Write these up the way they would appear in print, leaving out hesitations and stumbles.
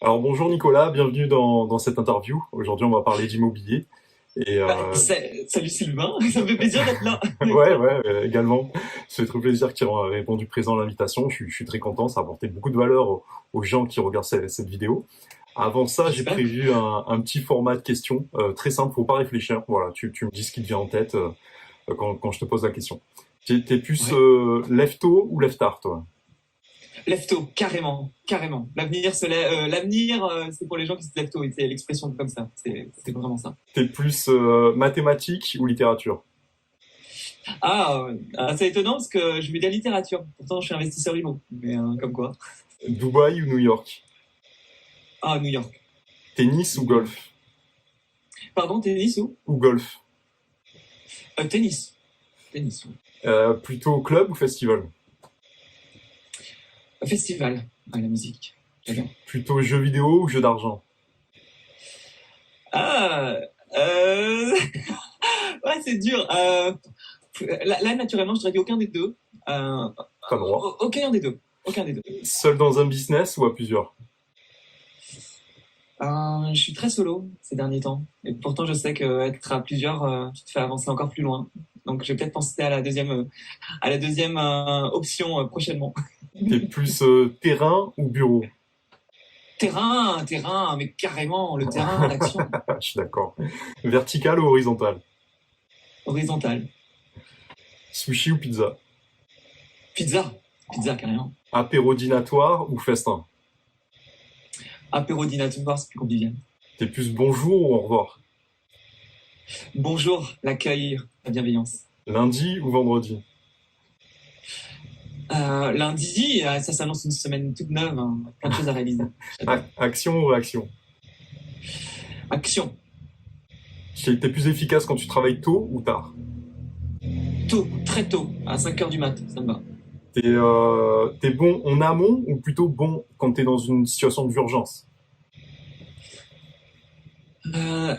Alors bonjour Nicolas, bienvenue dans cette interview. Aujourd'hui on va parler d'immobilier. Et Salut Sylvain, ça me fait plaisir d'être là avec ouais, toi. ouais, également, c'est très plaisir que tu aies répondu présent à l'invitation. Je suis très content, ça a apporté beaucoup de valeur aux gens qui regardent cette vidéo. Avant ça, j'ai J'espère. prévu un petit format de questions très simple, faut pas réfléchir. Voilà, tu me dis ce qui te vient en tête quand je te pose la question. T'es plus Ouais. lève tôt ou lève tard, toi? Lève tôt, carrément, carrément. L'avenir, c'est pour les gens qui se lèvent tôt. Et c'est l'expression comme ça. C'est vraiment ça. T'es plus mathématiques ou littérature? C'est étonnant parce que je vais de la littérature. Pourtant, je suis investisseur immo. Mais comme quoi. Dubaï ou New York? Ah, New York. Tennis ou New York. golf? Pardon, tennis ou Ou golf? tennis. Tennis. Ouais. Plutôt club ou festival? Festival. Ah, la musique. J'adore. Plutôt jeux vidéo ou jeux d'argent? Ah, euh... ouais, c'est dur. Là, naturellement, je dirais aucun des deux. Euh, Pas le droit. aucun des deux. Aucun des deux. Seul dans un business ou à plusieurs? Je suis très solo ces derniers temps. Et pourtant, je sais qu'être à plusieurs, tu te fais avancer encore plus loin. Donc, je vais peut-être penser à la deuxième option prochainement. T'es plus terrain ou bureau? Terrain, mais carrément, le terrain, l'action, Je suis d'accord. Vertical ou horizontal? horizontale. Sushi ou pizza? Pizza, carrément. Apéro dînatoire ou festin? Apéro dînatoire, c'est plus convivial. T'es plus bonjour ou au revoir? Bonjour, l'accueil, la bienveillance. Lundi ou vendredi? Lundi, ça s'annonce une semaine toute neuve, hein, plein de choses à réaliser. J'adore. Action ou réaction? Action, T'es plus efficace quand tu travailles tôt ou tard? tôt, très tôt, à 5 heures du mat, ça me va. T'es bon en amont ou plutôt bon quand t'es dans une situation d'urgence?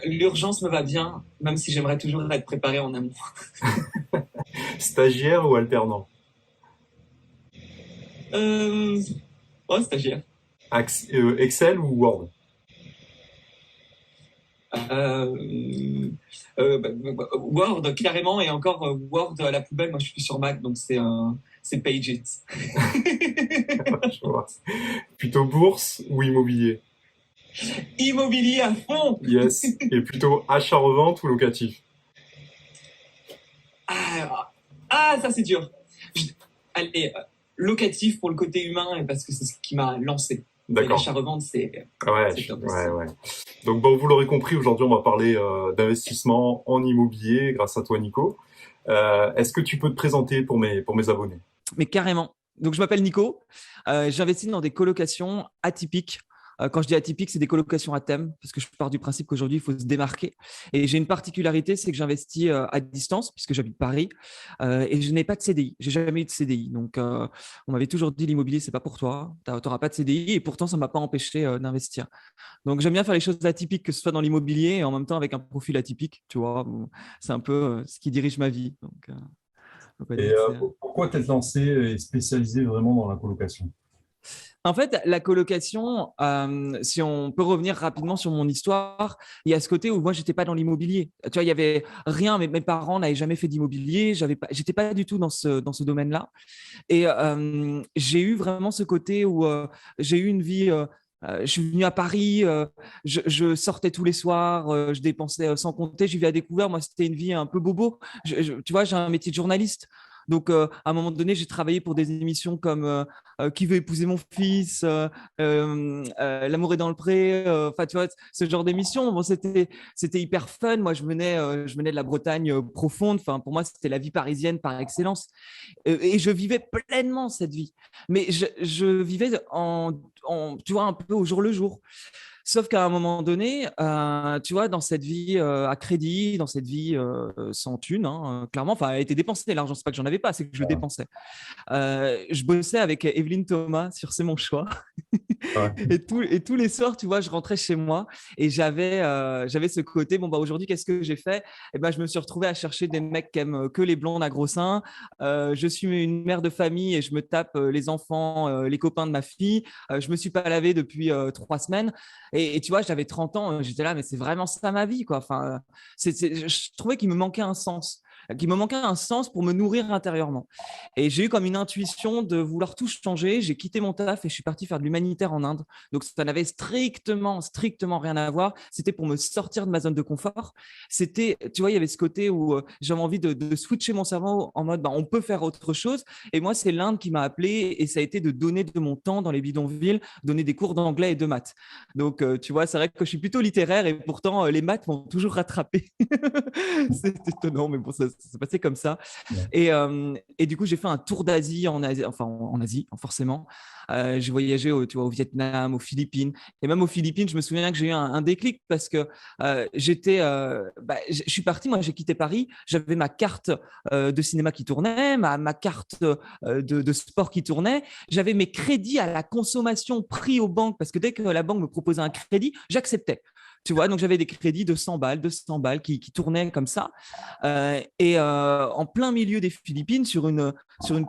L'urgence me va bien, même si j'aimerais toujours être préparé en amont. Stagiaire ou alternant? Euh... Oh, stagiaire. Excel ou Word? Word, carrément, et encore Word à la poubelle, moi je suis sur Mac, donc c'est Pages. Je vois. Plutôt bourse ou immobilier? Immobilier à fond. Yes. Et plutôt achat-revente ou locatif? Ça c'est dur. Je- Allez, locatif pour le côté humain, et parce que c'est ce qui m'a lancé. Et D'accord. l'achat-revente, Ouais, c'est top ouais, aussi. ouais. Donc bon, vous l'aurez compris, aujourd'hui on va parler d'investissement en immobilier grâce à toi Nico. Est-ce que tu peux te présenter pour mes abonnés? Mais carrément. Donc, je m'appelle Nico. J'investis dans des colocations atypiques. Quand je dis atypique, c'est des colocations à thème, parce que je pars du principe qu'aujourd'hui, il faut se démarquer. Et j'ai une particularité, c'est que j'investis à distance, puisque j'habite Paris, et je n'ai pas de CDI. J'ai jamais eu de CDI. Donc, on m'avait toujours dit l'immobilier, c'est pas pour toi. Tu n'auras pas de CDI, et pourtant, ça ne m'a pas empêché d'investir. Donc, j'aime bien faire les choses atypiques, que ce soit dans l'immobilier, et en même temps avec un profil atypique. Tu vois, bon, c'est un peu ce qui dirige ma vie. Donc, on va Et dire que c'est. pourquoi t'être lancé et spécialisé vraiment dans la colocation? En fait, la colocation, si on peut revenir rapidement sur mon histoire, il y a ce côté où moi, j'étais pas dans l'immobilier. Tu vois, il y avait rien, mes parents n'avaient jamais fait d'immobilier, j'étais pas du tout dans ce domaine-là. Et j'ai eu vraiment ce côté où j'ai eu une vie. Je suis venu à Paris, je sortais tous les soirs, je dépensais sans compter, je vivais à découvert. Moi, c'était une vie un peu bobo. Tu vois, j'ai un métier de journaliste. Donc, à un moment donné, j'ai travaillé pour des émissions comme Qui veut épouser mon fils, L'amour est dans le pré. Enfin, tu vois, ce genre d'émission. Bon, c'était hyper fun. Moi, je venais de la Bretagne profonde. Enfin, pour moi, c'était la vie parisienne par excellence. Et je vivais pleinement cette vie. Mais je vivais tu vois, un peu au jour le jour. Sauf qu'à un moment donné, tu vois, dans cette vie à crédit, dans cette vie sans thune, hein, clairement, enfin, elle a été dépensée. L'argent, c'est pas que j'en avais pas, c'est que je le Ouais. dépensais. Je bossais avec Evelyne Thomas sur C'est mon choix. Ouais. Et tous les soirs, tu vois, je rentrais chez moi et j'avais ce côté, bon, bah, aujourd'hui, qu'est-ce que j'ai fait? Eh ben, je me suis retrouvé à chercher des mecs qui aiment que les blondes à gros seins. Je suis une mère de famille et je me tape les enfants, les copains de ma fille. Je me suis pas lavé depuis 3 semaines. Et tu vois, j'avais 30 ans, j'étais là, mais c'est vraiment ça ma vie, quoi. Enfin, je trouvais qu'il me manquait un sens. Qu'il me manquait un sens pour me nourrir intérieurement. Et j'ai eu comme une intuition de vouloir tout changer. J'ai quitté mon taf et je suis parti faire de l'humanitaire en Inde. Donc, ça n'avait strictement rien à voir. C'était pour me sortir de ma zone de confort. C'était, tu vois, il y avait ce côté où j'avais envie de switcher mon cerveau en mode, bah, on peut faire autre chose. Et moi, c'est l'Inde qui m'a appelé et ça a été de donner de mon temps dans les bidonvilles, donner des cours d'anglais et de maths. Donc, tu vois, c'est vrai que je suis plutôt littéraire et pourtant, les maths m'ont toujours rattrapé. C'est étonnant, mais bon, ça s'est passé comme ça. Ouais. Et du coup, j'ai fait un tour d'Asie en Asie, forcément. J'ai voyagé tu vois, au Vietnam, aux Philippines. Et même aux Philippines, je me souviens que j'ai eu un déclic parce que je suis parti, moi, j'ai quitté Paris. J'avais ma carte de cinéma qui tournait, ma carte de sport qui tournait. J'avais mes crédits à la consommation pris aux banques parce que dès que la banque me proposait un crédit, j'acceptais. Tu vois, donc j'avais des crédits de 100 balles, qui tournaient comme ça. En plein milieu des Philippines, sur une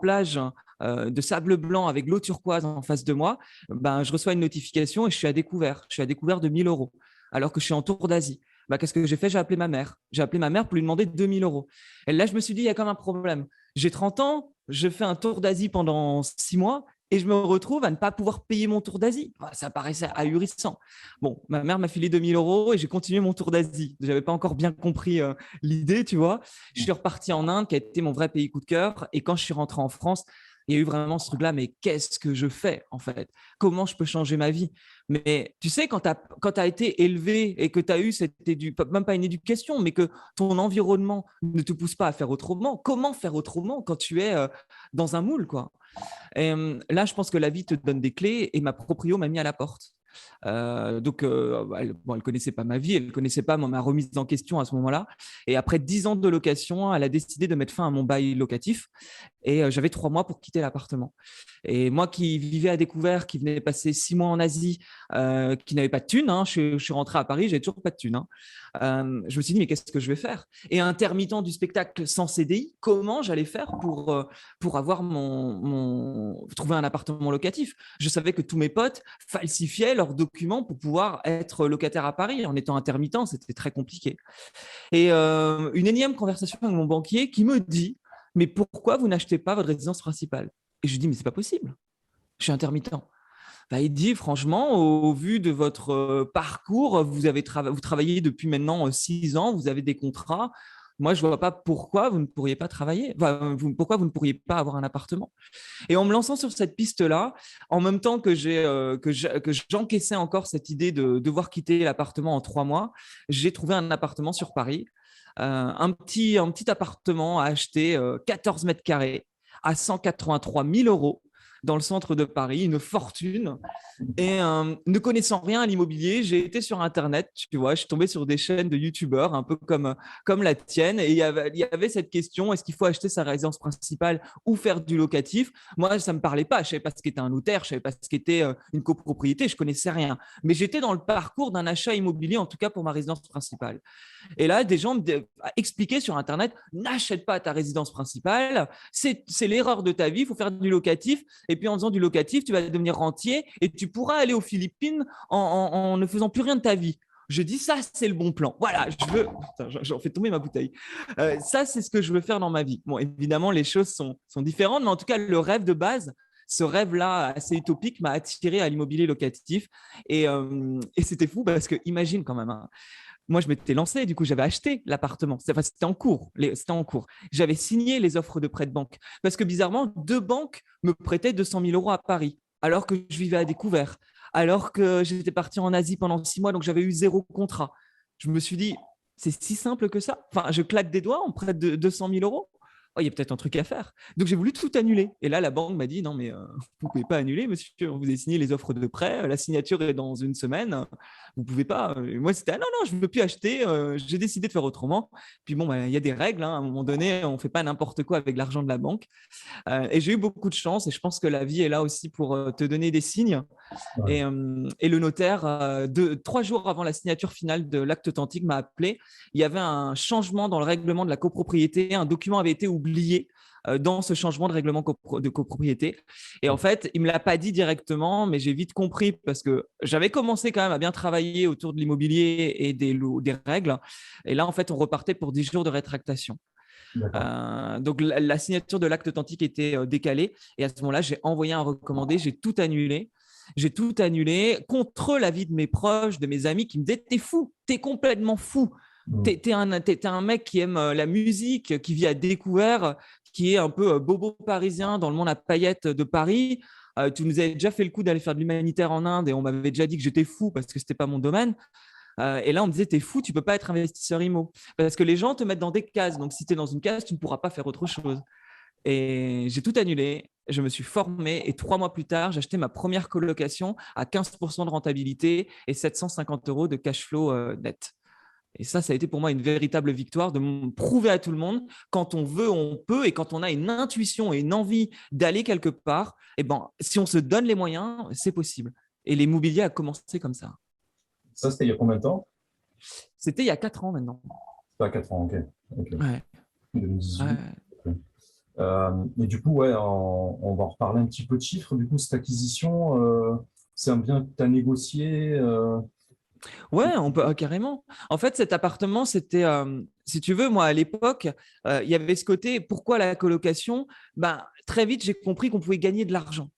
plage de sable blanc avec l'eau turquoise en face de moi, ben, je reçois une notification et je suis à découvert. Je suis à découvert de 1000 euros alors que je suis en tour d'Asie. Ben, qu'est-ce que j'ai fait? J'ai appelé ma mère. J'ai appelé ma mère pour lui demander 2000 euros. Et là, je me suis dit, il y a comme un problème. J'ai 30 ans, je fais un tour d'Asie pendant 6 mois et je me retrouve à ne pas pouvoir payer mon tour d'Asie. Ça paraissait ahurissant. Bon, ma mère m'a filé 2000 euros et j'ai continué mon tour d'Asie. Je n'avais pas encore bien compris l'idée, tu vois. Je suis reparti en Inde, qui a été mon vrai pays coup de cœur. Et quand je suis rentré en France, il y a eu vraiment ce truc-là, mais qu'est-ce que je fais en fait? Comment je peux changer ma vie? Mais tu sais, quand tu as été élevé et que tu as eu même pas une éducation, mais que ton environnement ne te pousse pas à faire autrement, comment faire autrement quand tu es dans un moule, quoi? Et là, je pense que la vie te donne des clés et ma proprio m'a mis à la porte. Elle connaissait pas ma vie, elle connaissait pas ma remise en question à ce moment-là. Et après 10 ans de location, elle a décidé de mettre fin à mon bail locatif. Et j'avais 3 mois pour quitter l'appartement. Et moi qui vivais à découvert, qui venais passer 6 mois en Asie, qui n'avait pas de thune, hein, je suis rentré à Paris, j'avais toujours pas de thune. Hein. Je me suis dit, mais qu'est-ce que je vais faire? Et intermittent du spectacle sans CDI, comment j'allais faire pour avoir trouver un appartement locatif? Je savais que tous mes potes falsifiaient leurs documents pour pouvoir être locataire à Paris. En étant intermittent, c'était très compliqué. Et une énième conversation avec mon banquier qui me dit, mais pourquoi vous n'achetez pas votre résidence principale? Et je lui dis, mais c'est pas possible, je suis intermittent. Bah, il dit, franchement, au vu de votre parcours, vous travaillez depuis maintenant 6 ans, vous avez des contrats. Moi, je ne vois pas pourquoi vous ne pourriez pas travailler, enfin, pourquoi vous ne pourriez pas avoir un appartement. Et en me lançant sur cette piste-là, en même temps que j'encaissais encore cette idée de devoir quitter l'appartement en 3 mois, j'ai trouvé un appartement sur Paris, un petit appartement à acheter 14 mètres carrés à 183 000 euros dans le centre de Paris, une fortune. Et ne connaissant rien à l'immobilier, j'ai été sur Internet, tu vois, je suis tombé sur des chaînes de YouTubeurs, un peu comme la tienne, et il y avait cette question, est-ce qu'il faut acheter sa résidence principale ou faire du locatif? Moi, ça ne me parlait pas, je ne savais pas ce qu'était un notaire, je ne savais pas ce qu'était une copropriété, je ne connaissais rien. Mais j'étais dans le parcours d'un achat immobilier, en tout cas pour ma résidence principale. Et là, des gens expliquaient sur Internet, n'achète pas ta résidence principale, c'est l'erreur de ta vie, il faut faire du locatif, et puis en faisant du locatif, tu vas devenir rentier et tu pourras aller aux Philippines en ne faisant plus rien de ta vie. Je dis ça, c'est le bon plan. Voilà, j'en fais tomber ma bouteille. Ça, c'est ce que je veux faire dans ma vie. Bon, évidemment, les choses sont différentes, mais en tout cas, le rêve de base, ce rêve-là assez utopique m'a attiré à l'immobilier locatif. Et c'était fou parce que, imagine quand même, hein, moi, je m'étais lancé, du coup, j'avais acheté l'appartement. C'était en cours. J'avais signé les offres de prêt de banque. Parce que bizarrement, 2 banques me prêtaient 200 000 euros à Paris, alors que je vivais à découvert, alors que j'étais parti en Asie pendant 6 mois, donc j'avais eu 0 contrat. Je me suis dit, c'est si simple que ça? Enfin, je claque des doigts, on prête de 200 000 euros? oh, il y a peut-être un truc à faire. Donc, j'ai voulu tout annuler. Et là, la banque m'a dit, non, mais vous ne pouvez pas annuler, monsieur. On vous a signé les offres de prêt. La signature est dans une semaine. Vous ne pouvez pas. Et moi, c'était, ah, non, non, je ne veux plus acheter. J'ai décidé de faire autrement. Puis bon, il y a des règles. Hein. À un moment donné, on ne fait pas n'importe quoi avec l'argent de la banque. Et j'ai eu beaucoup de chance. Et je pense que la vie est là aussi pour te donner des signes. Ouais. Et le notaire, 3 jours avant la signature finale de l'acte authentique, m'a appelé. Il y avait un changement dans le règlement de la copropriété. Un document avait été oublié dans ce changement de règlement de copropriété. Et en fait, il ne me l'a pas dit directement, mais j'ai vite compris parce que j'avais commencé quand même à bien travailler autour de l'immobilier et des règles. Et là, en fait, on repartait pour 10 jours de rétractation. Donc, la signature de l'acte authentique était décalée. Et à ce moment-là, j'ai envoyé un recommandé. J'ai tout annulé. J'ai tout annulé contre l'avis de mes proches, de mes amis qui me disaient « T'es fou, t'es complètement fou. T'es un mec qui aime la musique, qui vit à découvert, qui est un peu bobo parisien dans le monde à paillettes de Paris. Tu nous avais déjà fait le coup d'aller faire de l'humanitaire en Inde et on m'avait déjà dit que j'étais fou parce que ce n'était pas mon domaine. Et là, on me disait, t'es fou, tu peux pas être investisseur IMO. Parce que les gens te mettent dans des cases. Donc, si tu es dans une case, tu ne pourras pas faire autre chose. » Et j'ai tout annulé. Je me suis formé et 3 mois plus tard, j'ai acheté ma première colocation à 15% de rentabilité et 750 € de cash flow net. Et ça a été pour moi une véritable victoire de me prouver à tout le monde, quand on veut, on peut, et quand on a une intuition et une envie d'aller quelque part, eh ben, si on se donne les moyens, c'est possible. Et l'immobilier a commencé comme ça. Ça, c'était il y a combien de temps? C'était il y a 4 ans maintenant. Pas 4 ans, ok. Ouais. 2018. Ouais. Okay. Et du coup, ouais, on va en reparler un petit peu de chiffres. Du coup, cette acquisition, c'est un bien que tu as négocié Ouais, on peut carrément. En fait, cet appartement, c'était, si tu veux, moi à l'époque, il y avait ce côté. Pourquoi la colocation? Ben, très vite, j'ai compris qu'on pouvait gagner de l'argent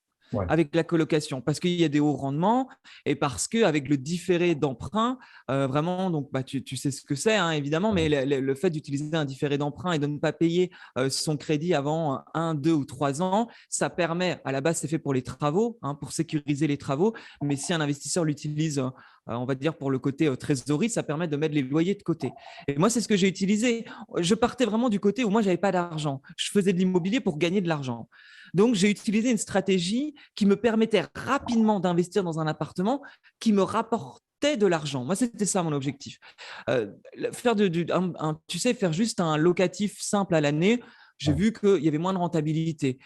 avec la colocation parce qu'il y a des hauts rendements et parce qu'avec le différé d'emprunt, vraiment, donc tu sais ce que c'est, hein, évidemment, mais le fait d'utiliser un différé d'emprunt et de ne pas payer son crédit avant 1, 2 ou 3 ans, ça permet, à la base, c'est fait pour les travaux, hein, pour sécuriser les travaux, mais si un investisseur l'utilise, on va dire pour le côté trésorerie, ça permet de mettre les loyers de côté. Et moi, c'est ce que j'ai utilisé. Je partais vraiment du côté où moi, je n'avais pas d'argent. Je faisais de l'immobilier pour gagner de l'argent. Donc, j'ai utilisé une stratégie qui me permettait rapidement d'investir dans un appartement qui me rapportait de l'argent. Moi, c'était ça mon objectif. Faire tu sais, faire juste un locatif simple à l'année, j'ai vu qu'il y avait moins de rentabilité.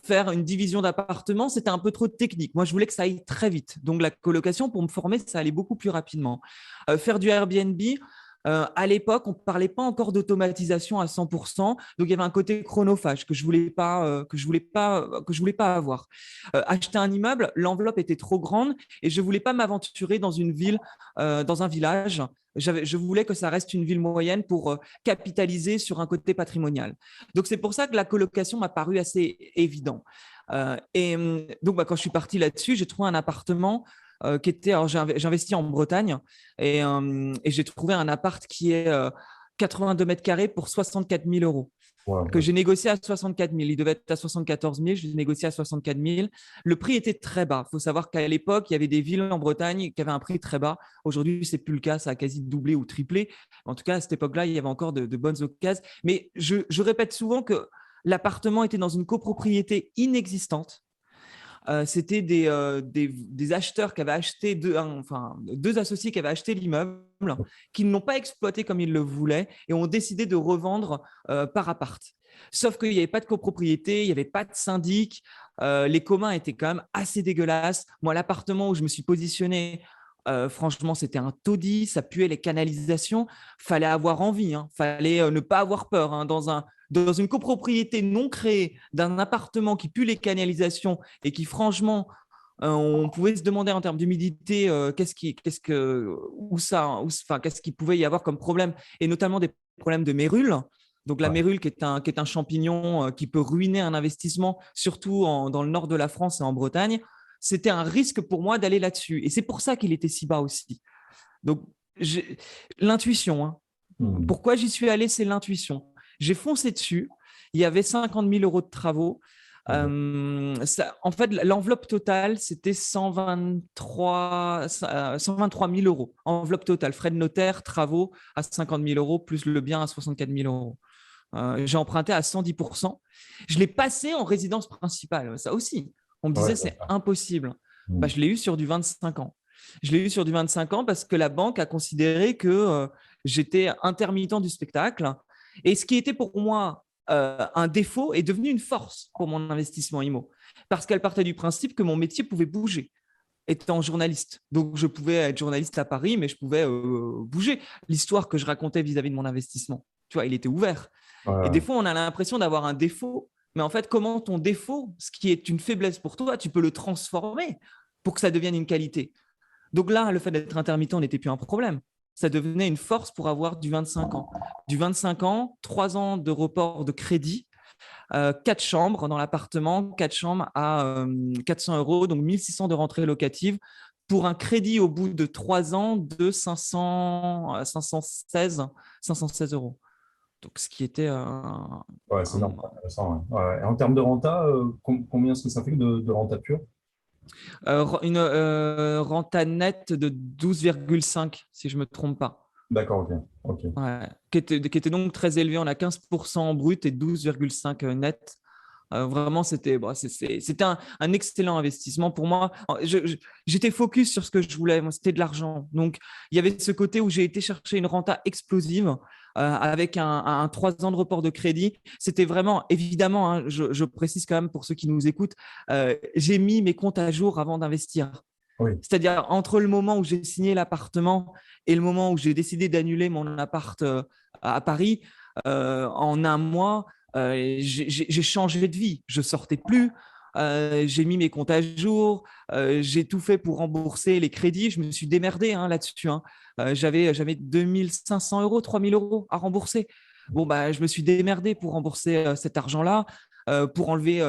Faire une division d'appartements, c'était un peu trop technique. Moi, je voulais que ça aille très vite. Donc, la colocation, pour me former, ça allait beaucoup plus rapidement. Faire du Airbnb, à l'époque, on ne parlait pas encore d'automatisation à 100%, donc il y avait un côté chronophage que je voulais pas avoir. Acheter un immeuble, l'enveloppe était trop grande et je voulais pas m'aventurer dans une ville, dans un village. Je voulais que ça reste une ville moyenne pour capitaliser sur un côté patrimonial. Donc c'est pour ça que la colocation m'a paru assez évident. Donc quand je suis parti là-dessus, j'ai trouvé un appartement qui était, alors j'ai investi en Bretagne et j'ai trouvé un appart qui est 82 mètres carrés pour 64 000 € que j'ai négocié à 64 000. Il devait être à 74 000, je l'ai négocié à 64 000. Le prix était très bas. Il faut savoir qu'à l'époque, il y avait des villes en Bretagne qui avaient un prix très bas. Aujourd'hui, ce n'est plus le cas, ça a quasi doublé ou triplé. En tout cas, à cette époque-là, il y avait encore de bonnes occasions. Mais je répète souvent que l'appartement était dans une copropriété inexistante. C'était des acheteurs qui avaient acheté deux associés qui avaient acheté l'immeuble, qui ne l'ont pas exploité comme ils le voulaient et ont décidé de revendre par appart. Sauf qu'il n'y avait pas de copropriété, il n'y avait pas de syndic, les communs étaient quand même assez dégueulasses. Moi, l'appartement où je me suis positionné, franchement, c'était un taudis, ça puait les canalisations. Fallait avoir envie, fallait ne pas avoir peur. Dans une copropriété non créée d'un appartement qui pue les canalisations et qui, franchement, on pouvait se demander en termes d'humidité qu'est-ce qu'il pouvait y avoir comme problème, et notamment des problèmes de mérule. Donc, la mérule qui est un champignon qui peut ruiner un investissement, surtout dans le nord de la France et en Bretagne. C'était un risque pour moi d'aller là-dessus. Et c'est pour ça qu'il était si bas aussi. Donc, l'intuition. Pourquoi j'y suis allé, c'est l'intuition. J'ai foncé dessus. Il y avait 50 000 € de travaux. En fait, l'enveloppe totale, c'était 123 000 €. Enveloppe totale, frais de notaire, travaux à 50 000 € plus le bien à 64 000 €. J'ai emprunté à 110%. Je l'ai passé en résidence principale, ça aussi. On me disait, c'est impossible. Bah, je l'ai eu sur du 25 ans. Je l'ai eu sur du 25 ans parce que la banque a considéré que j'étais intermittent du spectacle. Et ce qui était pour moi un défaut est devenu une force pour mon investissement IMO. Parce qu'elle partait du principe que mon métier pouvait bouger étant journaliste. Donc, je pouvais être journaliste à Paris, mais je pouvais bouger. L'histoire que je racontais vis-à-vis de mon investissement, tu vois, il était ouvert. Et des fois, on a l'impression d'avoir un défaut. Mais en fait, comment ton défaut, ce qui est une faiblesse pour toi, tu peux le transformer pour que ça devienne une qualité. Donc là, le fait d'être intermittent n'était plus un problème. Ça devenait une force pour avoir du 25 ans. Du 25 ans, 3 ans de report de crédit, 4 chambres dans l'appartement, 4 chambres à 400 €, donc 1600 de rentrée locative pour un crédit au bout de 3 ans de 516 €. Donc, ce qui était c'est intéressant. Et en termes de renta, combien est-ce que ça fait de renta pure? Une renta nette de 12,5, si je ne me trompe pas. D'accord, ok. Ouais, qui était donc très élevé. On a 15% brut et 12,5 net. Vraiment, c'était un excellent investissement pour moi. J'étais focus sur ce que je voulais. Moi, c'était de l'argent. Donc, il y avait ce côté où j'ai été chercher une renta explosive avec un 3 ans de report de crédit. C'était vraiment, évidemment, hein, je précise quand même pour ceux qui nous écoutent, j'ai mis mes comptes à jour avant d'investir. Oui. C'est-à-dire, entre le moment où j'ai signé l'appartement et le moment où j'ai décidé d'annuler mon appart à Paris, en un mois, j'ai changé de vie. Je ne sortais plus. J'ai mis mes comptes à jour. J'ai tout fait pour rembourser les crédits. Je me suis démerdé là-dessus. J'avais 2500 €, 3000 € à rembourser. Bon, bah, je me suis démerdé pour rembourser cet argent-là, pour enlever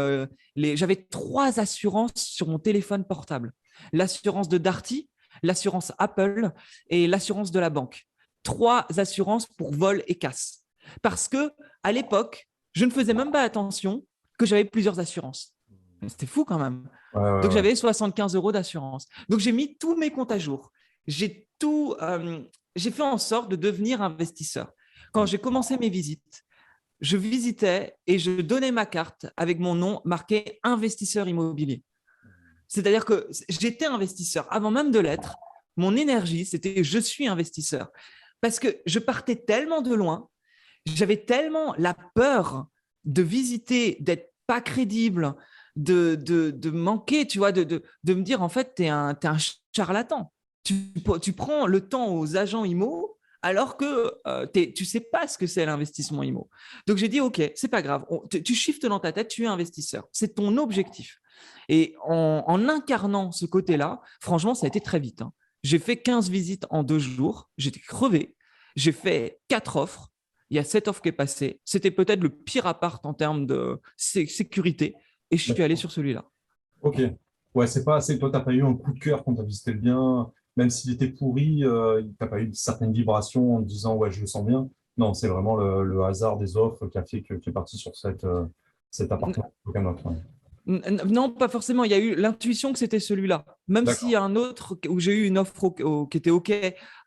J'avais 3 assurances sur mon téléphone portable. L'assurance de Darty, l'assurance Apple et l'assurance de la banque. 3 assurances pour vol et casse. Parce que à l'époque, je ne faisais même pas attention que j'avais plusieurs assurances. C'était fou quand même. Donc, j'avais 75 € d'assurance. Donc, j'ai mis tous mes comptes à jour. J'ai fait en sorte de devenir investisseur. Quand j'ai commencé mes visites, je visitais et je donnais ma carte avec mon nom marqué investisseur immobilier. C'est-à-dire que j'étais investisseur avant même de l'être. Mon énergie, c'était je suis investisseur. Parce que je partais tellement de loin, j'avais tellement la peur de visiter, d'être pas crédible, de manquer, tu vois, de me dire en fait, tu es un charlatan. Tu prends le temps aux agents IMO alors que tu ne sais pas ce que c'est l'investissement IMO. Donc, j'ai dit, OK, c'est pas grave. Tu shiftes dans ta tête, tu es investisseur. C'est ton objectif. Et en incarnant ce côté-là, franchement, ça a été très vite. J'ai fait 15 visites en 2 jours. J'étais crevé. J'ai fait 4 offres. Il y a 7 offres qui est passée. C'était peut-être le pire appart en termes de sécurité. Et je suis allé sur celui-là. Ok. Ouais, c'est pas assez. Toi, tu n'as pas eu un coup de cœur quand tu as visité le bien, même s'il était pourri, tu n'as pas eu certaines vibrations en te disant, ouais, je le sens bien. Non, c'est vraiment le hasard des offres qui a fait que tu es parti sur cet appartement. Aucun autre. Non, pas forcément. Il y a eu l'intuition que c'était celui-là. Même s'il y a un autre où j'ai eu une offre qui était OK,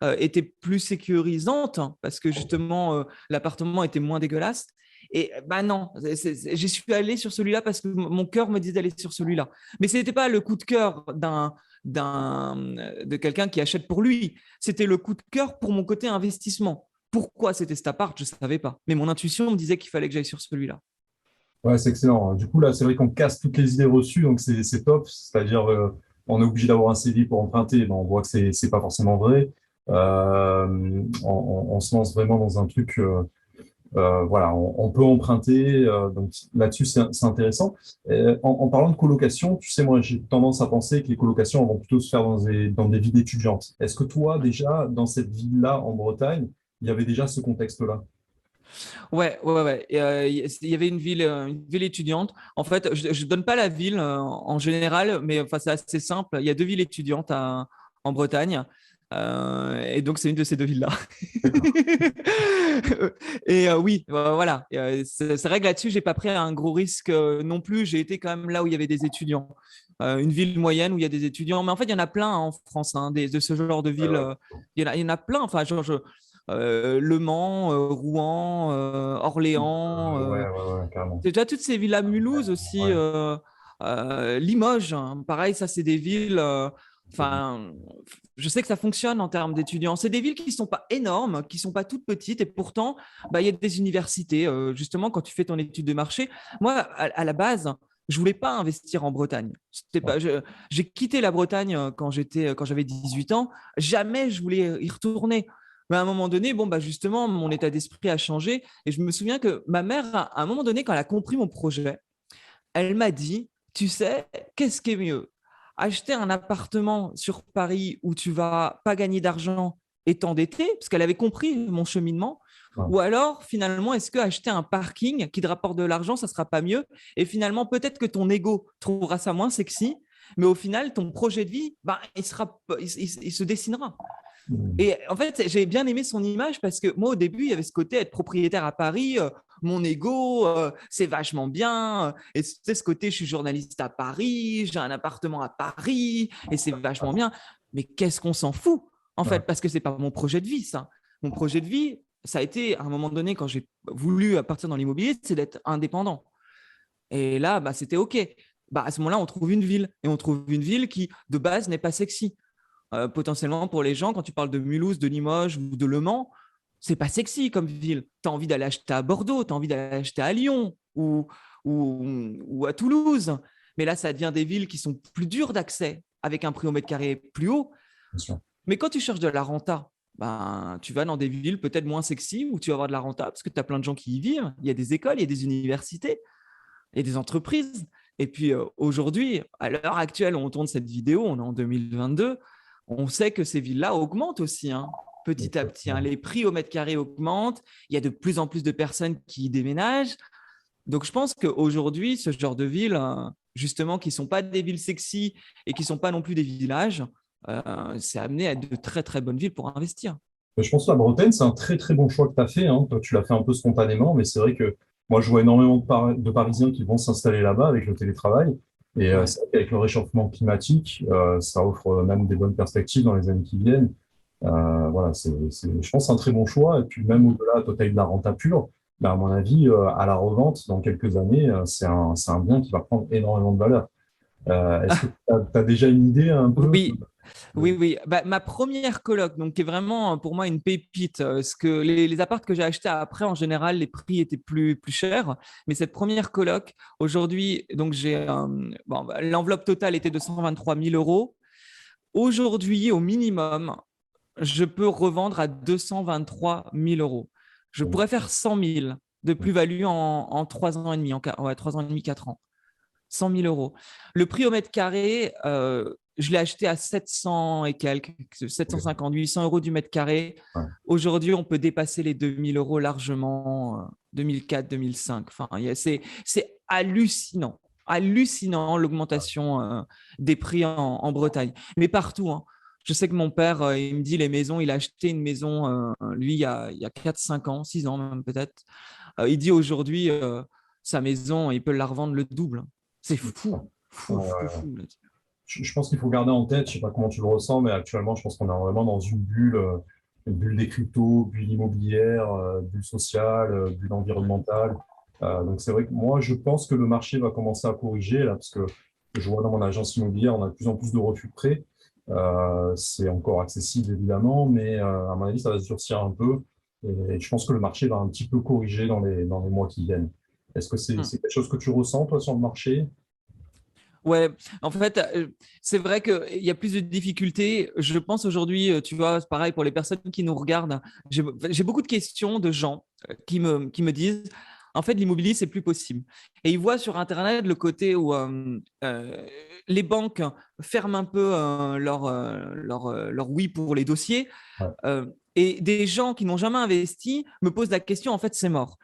était plus sécurisante, parce que justement, l'appartement était moins dégueulasse. Et non, j'y suis allé sur celui-là parce que mon cœur me disait d'aller sur celui-là. Mais ce n'était pas le coup de cœur de quelqu'un qui achète pour lui. C'était le coup de cœur pour mon côté investissement. Pourquoi c'était cet appart, je ne savais pas. Mais mon intuition me disait qu'il fallait que j'aille sur celui-là. Ouais, c'est excellent. Du coup, là, c'est vrai qu'on casse toutes les idées reçues, donc c'est top. C'est-à-dire, on est obligé d'avoir un CDI pour emprunter. Ben, on voit que c'est pas forcément vrai. On se lance vraiment dans un truc. Voilà, on peut emprunter. Donc là-dessus, c'est intéressant. En parlant de colocation, tu sais, moi, j'ai tendance à penser que les colocations vont plutôt se faire dans des villes étudiantes. Est-ce que toi, déjà, dans cette ville-là, en Bretagne, il y avait déjà ce contexte-là? Ouais. Il y avait une ville étudiante. En fait, je ne donne pas la ville en général, mais enfin, c'est assez simple. Il y a 2 villes étudiantes en Bretagne. Et donc, c'est une de ces 2 villes-là. Et oui, voilà. C'est vrai que là-dessus, je n'ai pas pris un gros risque non plus. J'ai été quand même là où il y avait des étudiants. Une ville moyenne où il y a des étudiants. Mais en fait, il y en a plein en France, de ce genre de ville. Il y en a plein. Enfin, Le Mans, Rouen, Orléans. Ouais, carrément. C'est déjà toutes ces villes à Mulhouse aussi, Ouais. Limoges, hein. Pareil, ça c'est des villes. Enfin, je sais que ça fonctionne en termes d'étudiants. C'est des villes qui ne sont pas énormes, qui ne sont pas toutes petites, et pourtant, bah, il y a des universités. Justement, quand tu fais ton étude de marché, moi, à la base, je voulais pas investir en Bretagne. J'ai quitté la Bretagne quand j'avais 18 ans. Jamais je voulais y retourner. Mais à un moment donné, bon, bah justement, mon état d'esprit a changé. Et je me souviens que ma mère, à un moment donné, quand elle a compris mon projet, elle m'a dit, tu sais, qu'est-ce qui est mieux? Acheter un appartement sur Paris où tu vas pas gagner d'argent et t'endetter, parce qu'elle avait compris mon cheminement, Ouais. ou alors finalement, est-ce que acheter un parking qui te rapporte de l'argent, ça sera pas mieux? Et finalement, peut-être que ton ego trouvera ça moins sexy, mais au final, ton projet de vie, bah, il se dessinera. Mm. Et en fait, j'ai bien aimé son image parce que moi, au début, il y avait ce côté être propriétaire à Paris, mon ego, c'est vachement bien. Et c'est ce côté, je suis journaliste à Paris, j'ai un appartement à Paris et c'est vachement bien. Mais qu'est-ce qu'on s'en fout, en Ouais. fait, parce que c'est pas mon projet de vie, ça. Mon projet de vie, ça a été, à un moment donné, quand j'ai voulu partir dans l'immobilier, c'est d'être indépendant. Et là, bah, c'était OK. Bah, à ce moment-là, on trouve une ville. Et on trouve une ville qui, de base, n'est pas sexy. Potentiellement pour les gens, quand tu parles de Mulhouse, de Limoges ou de Le Mans, c'est pas sexy comme ville. Tu as envie d'aller acheter à Bordeaux, tu as envie d'aller acheter à Lyon ou à Toulouse. Mais là, ça devient des villes qui sont plus dures d'accès, avec un prix au mètre carré plus haut. Bien sûr. Mais quand tu cherches de la renta, ben, tu vas dans des villes peut-être moins sexy où tu vas avoir de la renta parce que tu as plein de gens qui y vivent. Il y a des écoles, il y a des universités, il y a des entreprises. Et puis aujourd'hui, à l'heure actuelle où on tourne cette vidéo, on est en 2022, on sait que ces villes-là augmentent aussi, hein, petit à petit, hein. Les prix au mètre carré augmentent. Il y a de plus en plus de personnes qui déménagent. Donc, je pense qu'aujourd'hui, ce genre de villes, justement, qui ne sont pas des villes sexy et qui ne sont pas non plus des villages, c'est amené à être de très, très bonnes villes pour investir. Mais je pense que la Bretagne, c'est un très très bon choix que tu as fait, hein. Toi, tu l'as fait un peu spontanément, mais c'est vrai que moi, je vois énormément de Parisiens qui vont s'installer là-bas avec le télétravail. Et Ouais. c'est vrai qu'avec le réchauffement climatique, ça offre même des bonnes perspectives dans les années qui viennent. Voilà, je pense que c'est un très bon choix. Et puis même au-delà, toi, tu as eu de la renta pure. Ben, à mon avis, à la revente, dans quelques années, c'est un bien qui va prendre énormément de valeur. Est-ce que tu as déjà une idée un peu Oui, oui. Bah, ma première coloc, donc qui est vraiment pour moi une pépite, parce que les apparts que j'ai achetés après, en général, les prix étaient plus chers. Mais cette première coloc, aujourd'hui, donc bon, bah, l'enveloppe totale était de 123 000 euros. Aujourd'hui, au minimum, je peux revendre à 223 000 euros. Je pourrais faire 100 000 de plus-value en 3 ans et demi, 3 ans et demi, 4 ans. 100 000 euros. Le prix au mètre carré, je l'ai acheté à 700 et quelques, 750, 800 euros du mètre carré. Ouais. Aujourd'hui, on peut dépasser les 2000 euros largement, 2004, 2005. Enfin, c'est hallucinant. Hallucinant l'augmentation des prix en Bretagne. Mais partout, hein. Je sais que mon père, il me dit les maisons, il a acheté une maison, lui, il y a 4-5 ans, 6 ans même peut-être. Il dit aujourd'hui, sa maison, il peut la revendre le double. C'est fou, fou, Ouais. fou, fou. Je pense qu'il faut garder en tête, je sais pas comment tu le ressens, mais actuellement, je pense qu'on est vraiment dans une bulle des cryptos, bulle immobilière, bulle sociale, bulle environnementale. Donc c'est vrai que moi, je pense que le marché va commencer à corriger là, parce que je vois dans mon agence immobilière, on a de plus en plus de refus de prêts. C'est encore accessible évidemment, mais à mon avis, ça va se durcir un peu. Et je pense que le marché va un petit peu corriger dans les mois qui viennent. Est-ce que Hmm. c'est quelque chose que tu ressens, toi, sur le marché? Ouais, en fait, c'est vrai qu'il y a plus de difficultés. Je pense aujourd'hui, tu vois, c'est pareil pour les personnes qui nous regardent. J'ai beaucoup de questions de gens qui me disent, en fait, l'immobilier, c'est plus possible. Et ils voient sur Internet le côté où les banques ferment un peu leur oui pour les dossiers. Ouais. Et des gens qui n'ont jamais investi me posent la question, en fait, c'est mort.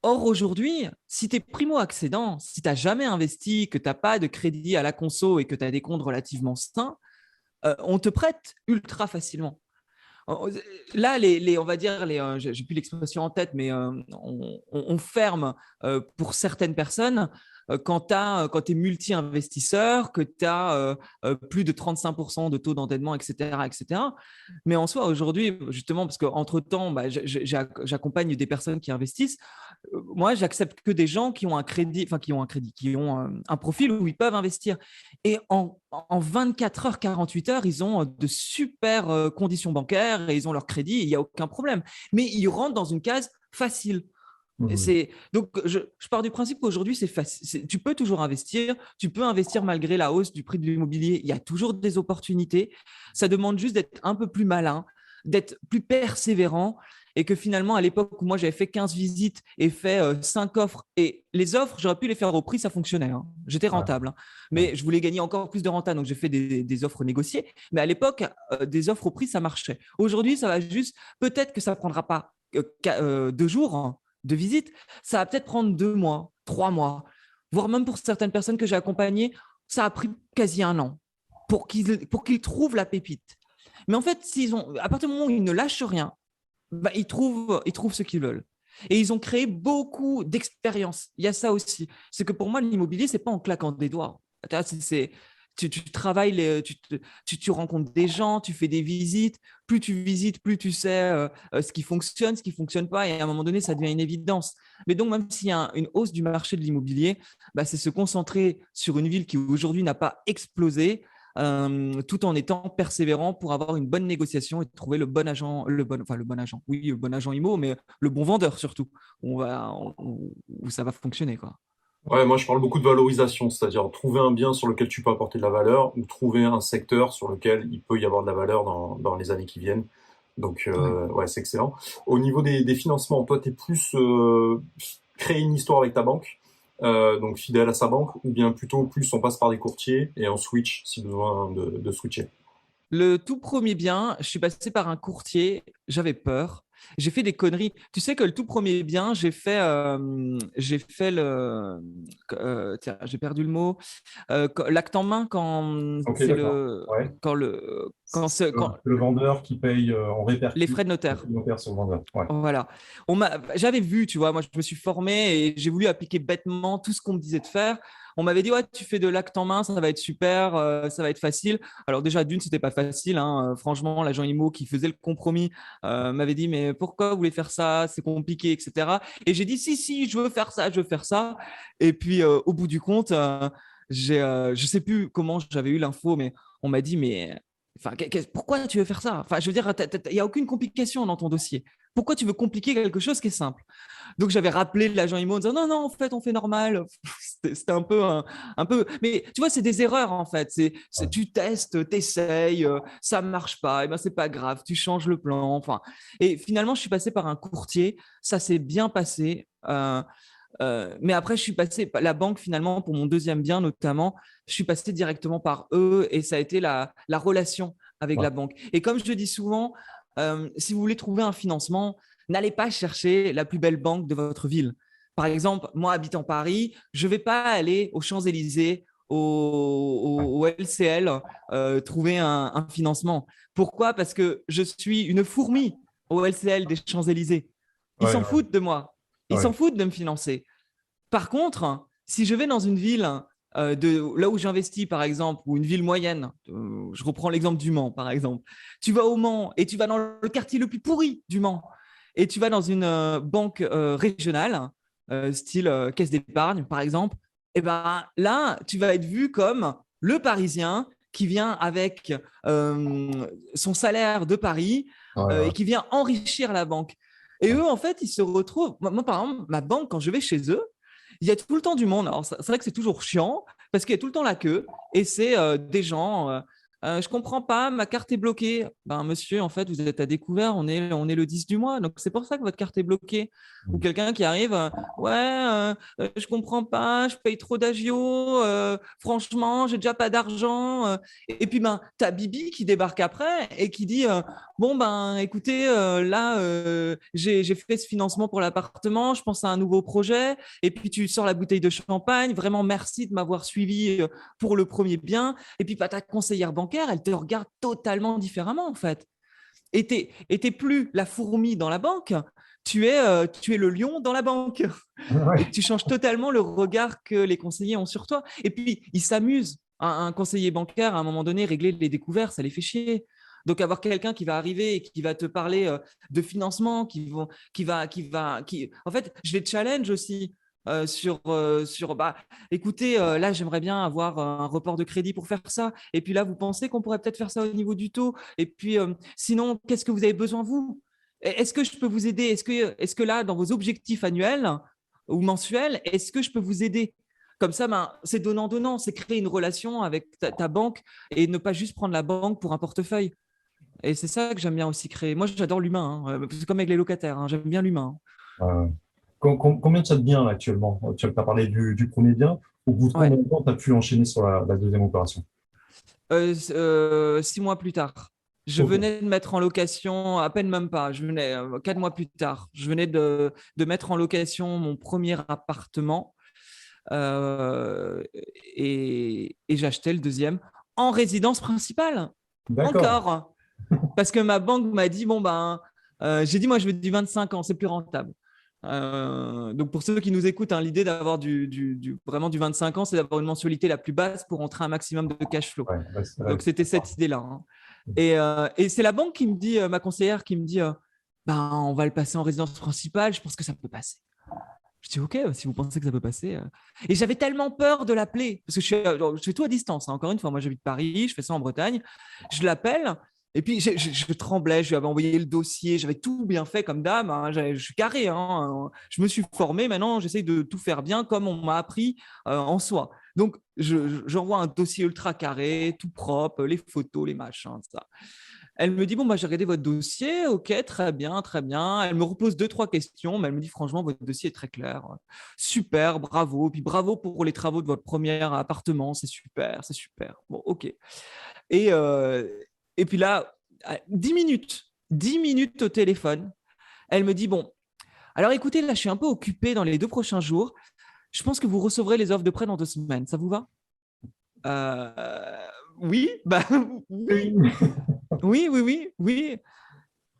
Or, aujourd'hui, si tu es primo-accédant, si tu n'as jamais investi, que tu n'as pas de crédit à la conso et que tu as des comptes relativement sains, on te prête ultra facilement. Là, on va dire, j'ai plus l'expression en tête, mais on ferme pour certaines personnes quand tu es multi-investisseur, que tu as plus de 35% de taux d'endettement, etc., etc. Mais en soi, aujourd'hui, justement, parce qu'entre-temps, j'accompagne des personnes qui investissent, moi, j'accepte que des gens qui ont un crédit, qui ont un profil où ils peuvent investir. Et en 24 heures, 48 heures, ils ont de super conditions bancaires et ils ont leur crédit, il n'y a aucun problème. Mais ils rentrent dans une case facile. Donc, je pars du principe qu'aujourd'hui, c'est facile. Tu peux toujours investir. Tu peux investir malgré la hausse du prix de l'immobilier. Il y a toujours des opportunités. Ça demande juste d'être un peu plus malin, d'être plus persévérant. Et que finalement, à l'époque où moi, j'avais fait 15 visites et fait 5 offres, et les offres, j'aurais pu les faire au prix, ça fonctionnait. J'étais rentable. Mais je voulais gagner encore plus de renta. Donc, j'ai fait des offres négociées. Mais à l'époque, des offres au prix, ça marchait. Aujourd'hui, ça va juste… Peut-être que ça ne prendra pas 2 jours de visite, ça va peut-être prendre 2 mois, 3 mois, voire même pour certaines personnes que j'ai accompagnées, ça a pris quasi 1 an pour qu'ils trouvent la pépite. Mais en fait, à partir du moment où ils ne lâchent rien, ils trouvent ce qu'ils veulent. Et ils ont créé beaucoup d'expériences. Il y a ça aussi. C'est que pour moi, l'immobilier, ce n'est pas en claquant des doigts. Tu travailles, tu rencontres des gens, tu fais des visites. Plus tu visites, plus tu sais ce qui fonctionne, ce qui ne fonctionne pas. Et à un moment donné, ça devient une évidence. Mais donc, même s'il y a une hausse du marché de l'immobilier, c'est se concentrer sur une ville qui aujourd'hui n'a pas explosé, tout en étant persévérant pour avoir une bonne négociation et trouver le bon agent, le bon agent IMO, mais le bon vendeur surtout, où ça va fonctionner, quoi. Ouais, moi je parle beaucoup de valorisation, c'est-à-dire trouver un bien sur lequel tu peux apporter de la valeur ou trouver un secteur sur lequel il peut y avoir de la valeur dans les années qui viennent. Donc ouais, c'est excellent. Au niveau des financements, toi tu es plus créer une histoire avec ta banque, donc fidèle à sa banque, ou bien plutôt plus on passe par des courtiers et on switch si besoin de switcher. Le tout premier bien, je suis passé par un courtier, j'avais peur. J'ai fait des conneries. Tu sais que le tout premier bien, j'ai fait tiens, j'ai perdu le mot. L'acte en main quand Ok, c'est d'accord. Ouais. quand Le vendeur qui paye, on les répercute frais de les notaire. frais de notaire sur le vendeur. Ouais. Voilà. J'avais vu, tu vois, moi je me suis formé et j'ai voulu appliquer bêtement tout ce qu'on me disait de faire. On m'avait dit, ouais, tu fais de l'acte en main, ça va être super, ça va être facile. Alors déjà, d'une, c'était pas facile, hein. Franchement, l'agent IMO qui faisait le compromis m'avait dit, mais pourquoi vous voulez faire ça? C'est compliqué, etc. Et j'ai dit, si, je veux faire ça, je veux faire ça. Et puis, au bout du compte, je sais plus comment j'avais eu l'info, mais on m'a dit, mais enfin, pourquoi tu veux faire ça? Enfin, je veux dire, il n'y a aucune complication dans ton dossier. Pourquoi tu veux compliquer quelque chose qui est simple? Donc, j'avais rappelé l'agent IMO en disant non, en fait, on fait normal. C'était un peu. Mais tu vois, c'est des erreurs en fait. Tu testes, tu essayes, ça ne marche pas. Et ben, c'est pas grave, tu changes le plan. Enfin, et finalement, je suis passé par un courtier. Ça s'est bien passé. Mais après, je suis passé par la banque finalement pour mon deuxième bien notamment. Je suis passé directement par eux et ça a été la relation avec la banque. Et comme je le dis souvent, si vous voulez trouver un financement, n'allez pas chercher la plus belle banque de votre ville. Par exemple, moi, habitant Paris, je ne vais pas aller aux Champs-Élysées, au LCL, trouver un financement. Pourquoi? Parce que je suis une fourmi au LCL des Champs-Élysées. Ils s'en foutent de moi. Ils s'en foutent de me financer. Par contre, si je vais dans une ville là où j'investis, par exemple, ou une ville moyenne, je reprends l'exemple du Mans, par exemple, tu vas au Mans et tu vas dans le quartier le plus pourri du Mans et tu vas dans une banque régionale, style caisse d'épargne, par exemple, et ben là, tu vas être vu comme le Parisien qui vient avec son salaire de Paris et qui vient enrichir la banque. Et eux, en fait, ils se retrouvent… Moi, par exemple, ma banque, quand je vais chez eux, il y a tout le temps du monde. Alors, c'est vrai que c'est toujours chiant parce qu'il y a tout le temps la queue et c'est des gens… je comprends pas, ma carte est bloquée. Ben, monsieur, en fait, vous êtes à découvert, on est le 10 du mois, donc c'est pour ça que votre carte est bloquée. Ou quelqu'un qui arrive, je comprends pas, je paye trop d'agio, franchement, j'ai déjà pas d'argent. Et puis, ben, tu as Bibi qui débarque après et qui dit bon, ben, écoutez, là, j'ai fait ce financement pour l'appartement, je pense à un nouveau projet. Et puis, tu sors la bouteille de champagne, vraiment merci de m'avoir suivi pour le premier bien. Et puis, ta conseillère bancaire, elle te regarde totalement différemment, en fait. Et tu n'es plus la fourmi dans la banque, tu es le lion dans la banque et Ouais. tu changes totalement le regard que les conseillers ont sur toi. Et puis, ils s'amusent. Un conseiller bancaire, à un moment donné, régler les découvertes, ça les fait chier. Donc, avoir quelqu'un qui va arriver et qui va te parler de financement, En fait, je les challenge aussi bah, écoutez, là, j'aimerais bien avoir un report de crédit pour faire ça. Et puis là, vous pensez qu'on pourrait peut-être faire ça au niveau du taux. Et puis, sinon, qu'est-ce que vous avez besoin, vous? Est-ce que je peux vous aider? Est-ce que là, dans vos objectifs annuels ou mensuels, est-ce que je peux vous aider? Comme ça, ben, c'est donnant-donnant, c'est créer une relation avec ta banque et ne pas juste prendre la banque pour un portefeuille. Et c'est ça que j'aime bien aussi créer. Moi, j'adore l'humain, hein. C'est comme avec les locataires, hein. J'aime bien l'humain. Euh, combien tu as de biens là, actuellement? Tu as parlé du premier bien. Au bout de Ouais. combien de temps tu as pu enchaîner sur la deuxième opération? 6 mois plus tard. Je Ok, venais de mettre en location, à peine même pas, 4 mois plus tard, je venais de mettre en location mon premier appartement euh, et j'achetais le deuxième en résidence principale. d'accord. Encore. Parce que ma banque m'a dit, bon, ben, j'ai dit, moi, je veux du 25 ans, c'est plus rentable. Donc, pour ceux qui nous écoutent, hein, l'idée d'avoir vraiment du 25 ans, c'est d'avoir une mensualité la plus basse pour entrer un maximum de cash flow. Ouais, ouais, Donc, c'était cette idée-là, hein. Et c'est la banque qui me dit, ma conseillère qui me dit, ben, on va le passer en résidence principale, je pense que ça peut passer. Je dis, OK, si vous pensez que ça peut passer. Et j'avais tellement peur de l'appeler, parce que je fais tout à distance, hein. Encore une fois, moi, j'habite Paris, je fais ça en Bretagne. Je l'appelle, et puis je tremblais, je lui avais envoyé le dossier, j'avais tout bien fait comme dame, hein. Je suis carré, hein. Je me suis formé, maintenant, j'essaye de tout faire bien comme on m'a appris en soi. Donc, j'envoie un dossier ultra carré, tout propre, les photos, les machins, ça. Elle me dit, bon, bah, j'ai regardé votre dossier, ok, très bien, très bien. Elle me repose 2, 3 questions, mais elle me dit, franchement, votre dossier est très clair. Super, bravo. Puis bravo pour les travaux de votre premier appartement, c'est super, c'est super. Bon, ok. Et, euh, et puis là, 10 minutes au téléphone, elle me dit, bon, alors écoutez, là, je suis un peu occupée dans les 2 prochains jours. Je pense que vous recevrez les offres de prêt dans 2 semaines. Ça vous va? Oui, bah oui, Oui. oui, oui, oui, oui.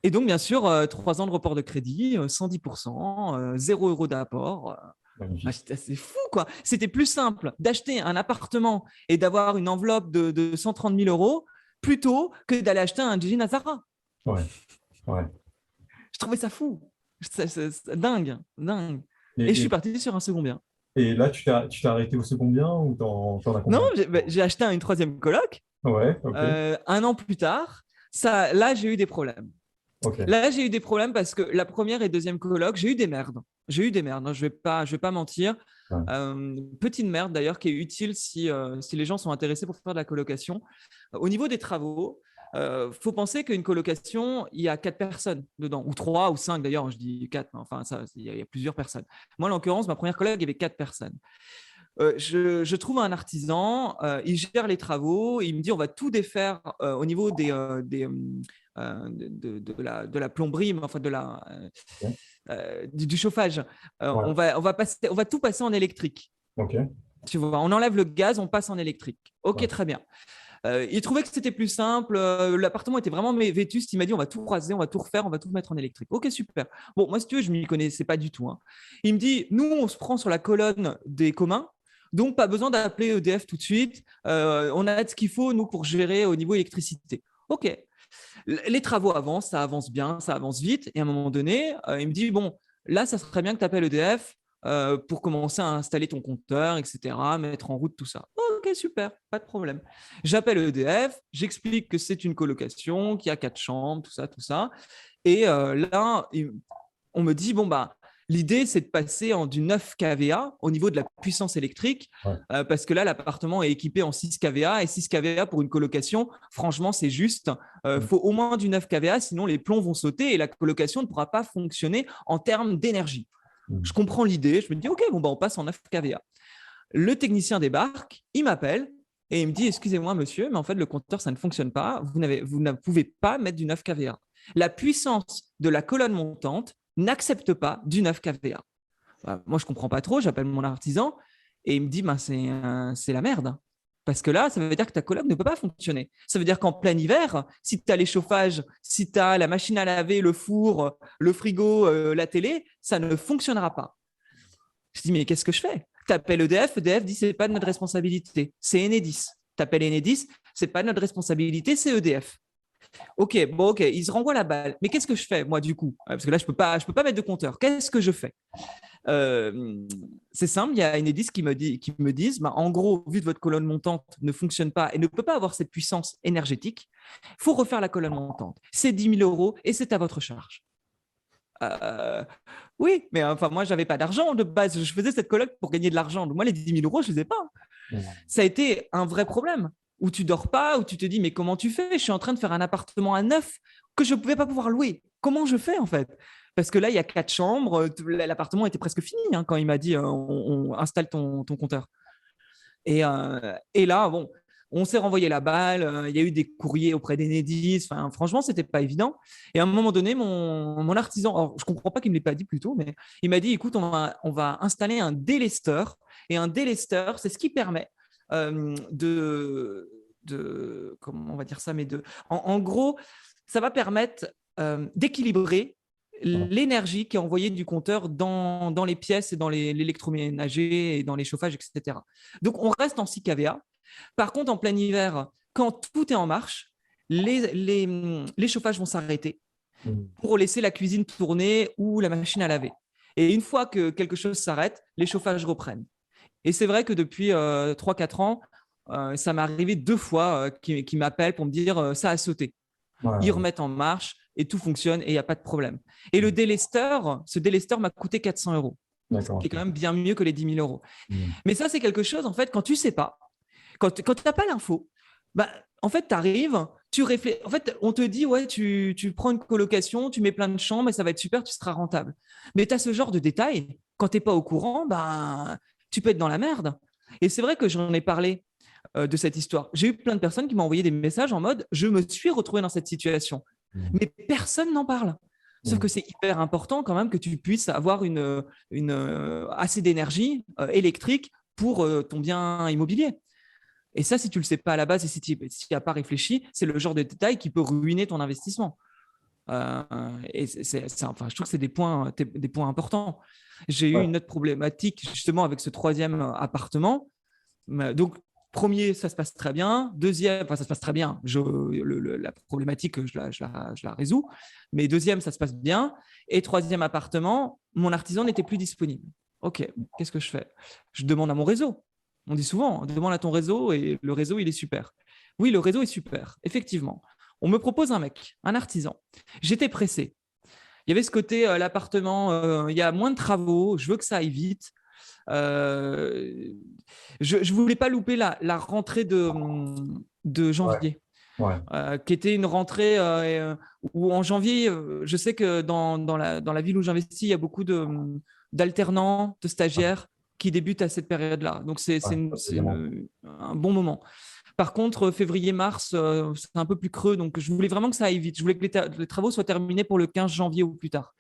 Et donc, bien sûr, 3 ans de report de crédit, 110%, 0 € d'apport. Magnifique. C'est fou, quoi. C'était plus simple d'acheter un appartement et d'avoir une enveloppe de 130 000 euros plutôt que d'aller acheter un jean à Zara. Ouais, ouais. Je trouvais ça fou. C'est dingue, dingue. Et je Et, suis et, parti sur un second bien. et là, tu t'es arrêté au second bien ou t'en as Non, combien? j'ai acheté une troisième coloc. Ouais, ok, 1 an plus tard, là, j'ai eu des problèmes. ok. Là, j'ai eu des problèmes parce que la première et deuxième coloc, j'ai eu des merdes. J'ai eu des merdes, hein, je vais pas mentir. Ouais, Petite merde d'ailleurs qui est utile si les gens sont intéressés pour faire de la colocation. Au niveau des travaux, faut penser qu'une colocation, il y a 4 personnes dedans, ou 3 ou 5 d'ailleurs, je dis 4, mais enfin, il y a plusieurs personnes. Moi, en l'occurrence, ma première coloc, il y avait 4 personnes. Je trouve un artisan, il gère les travaux, il me dit on va tout défaire au niveau de la plomberie, mais enfin ok. du chauffage. Ouais, On va tout passer en électrique. ok. Tu vois, on enlève le gaz, on passe en électrique. Ok, Ouais, très bien. Il trouvait que c'était plus simple. L'appartement était vraiment vétuste. Il m'a dit on va tout raser, on va tout refaire, on va tout mettre en électrique. Ok, super. Bon, moi, si tu veux, je ne m'y connaissais pas du tout, hein. Il me dit nous, on se prend sur la colonne des communs. Donc, pas besoin d'appeler EDF tout de suite. On a ce qu'il faut, nous, pour gérer au niveau électricité. OK. Les travaux avancent, ça avance bien, ça avance vite. Et à un moment donné, il me dit, bon, là, ça serait bien que tu appelles EDF pour commencer à installer ton compteur, etc., mettre en route tout ça. OK, super, pas de problème. J'appelle EDF, j'explique que c'est une colocation, qu'il y a 4 chambres, tout ça, tout ça. Et là, on me dit, bon, bah, l'idée, c'est de passer en du 9 kVA au niveau de la puissance électrique, ouais. parce que là, l'appartement est équipé en 6 kVA, et 6 kVA pour une colocation, franchement, c'est juste. Il faut au moins du 9 kVA, sinon les plombs vont sauter et la colocation ne pourra pas fonctionner en termes d'énergie. Mm. Je comprends l'idée, je me dis, OK, bon, bah, on passe en 9 kVA. Le technicien débarque, il m'appelle, et il me dit, excusez-moi, monsieur, mais en fait, le compteur, ça ne fonctionne pas. Vous ne pouvez pas mettre du 9 kVA. La puissance de la colonne montante n'accepte pas du 9 kVA. Moi, je ne comprends pas trop. J'appelle mon artisan et il me dit, ben, c'est la merde. Parce que là, ça veut dire que ta coloc ne peut pas fonctionner. Ça veut dire qu'en plein hiver, si tu as les chauffages, si tu as la machine à laver, le four, le frigo, la télé, ça ne fonctionnera pas. Je dis, mais qu'est-ce que je fais? Tu appelles EDF, EDF dit, c'est pas de notre responsabilité, c'est Enedis. Tu appelles Enedis, c'est pas de notre responsabilité, c'est EDF. Ok, ils se renvoient la balle. Mais qu'est-ce que je fais, moi, du coup? Parce que là, je peux pas mettre de compteur. Qu'est-ce que je fais? C'est simple, il y a Enedis qui me disent, en gros, vu que votre colonne montante ne fonctionne pas et ne peut pas avoir cette puissance énergétique, il faut refaire la colonne montante. C'est 10 000 euros et c'est à votre charge. Oui, mais enfin, moi, je n'avais pas d'argent de base. Je faisais cette colloque pour gagner de l'argent. Donc, moi, les 10 000 euros, je ne les ai pas. Ça a été un vrai problème où tu dors pas, où tu te dis, mais comment tu fais? Je suis en train de faire un appartement à neuf que je ne pouvais pas pouvoir louer. Comment je fais, en fait? Parce que là, il y a 4 chambres. L'appartement était presque fini quand il m'a dit, on installe ton compteur. Et là, bon, on s'est renvoyé la balle. Il y a eu des courriers auprès d'Enedis. Enfin, franchement, c'était pas évident. Et à un moment donné, mon artisan, alors, je comprends pas qu'il me l'ait pas dit plus tôt, mais il m'a dit, écoute, on va installer un délesteur. Et un délesteur, c'est ce qui permet comment on va dire ça, mais en gros, ça va permettre d'équilibrer l'énergie qui est envoyée du compteur dans les pièces et dans l'électroménager et dans les chauffages, etc. Donc, on reste en 6 kVA. Par contre, en plein hiver, quand tout est en marche, les chauffages vont s'arrêter pour laisser la cuisine tourner ou la machine à laver. Et une fois que quelque chose s'arrête, les chauffages reprennent. Et c'est vrai que depuis 3-4 ans, ça m'est arrivé 2 fois qu'ils m'appellent pour me dire ça a sauté. Ouais. Ils remettent en marche et tout fonctionne et il n'y a pas de problème. Et ce délesteur m'a coûté 400 euros, ce qui est quand même bien mieux que les 10 000 euros. Mais ça, c'est quelque chose, en fait, quand tu ne sais pas, quand tu n'as pas l'info, en fait, tu arrives, tu réfléchis. En fait, on te dit, ouais, tu prends une colocation, tu mets plein de chambres et ça va être super, tu seras rentable. Mais tu as ce genre de détails, quand tu n'es pas au courant, tu peux être dans la merde. Et c'est vrai que j'en ai parlé de cette histoire. J'ai eu plein de personnes qui m'ont envoyé des messages en mode, je me suis retrouvé dans cette situation. Mais personne n'en parle. Sauf que c'est hyper important quand même que tu puisses avoir assez d'énergie électrique pour ton bien immobilier. Et ça, si tu ne le sais pas à la base et si tu n'y as pas réfléchi, c'est le genre de détail qui peut ruiner ton investissement. Et enfin, je trouve que c'est des points importants. J'ai eu une autre problématique justement avec ce 3e appartement. Donc, premier, ça se passe très bien. Deuxième, enfin, ça se passe très bien. La problématique, je la résous. Mais deuxième, ça se passe bien. Et 3e appartement, mon artisan n'était plus disponible. OK, qu'est-ce que je fais? Je demande à mon réseau. On dit souvent, demande à ton réseau et le réseau, il est super. Oui, le réseau est super, effectivement. On me propose un mec, un artisan. J'étais pressé. Il y avait ce côté, l'appartement, il y a moins de travaux, je veux que ça aille vite. Je ne voulais pas louper la rentrée de janvier, qui était une rentrée où en janvier, je sais que dans la ville où j'investis, il y a beaucoup d'alternants, de stagiaires qui débutent à cette période-là. Donc, c'est un bon moment. Par contre, février-mars, c'est un peu plus creux. Donc, je voulais vraiment que ça aille vite. Je voulais que les travaux soient terminés pour le 15 janvier ou plus tard.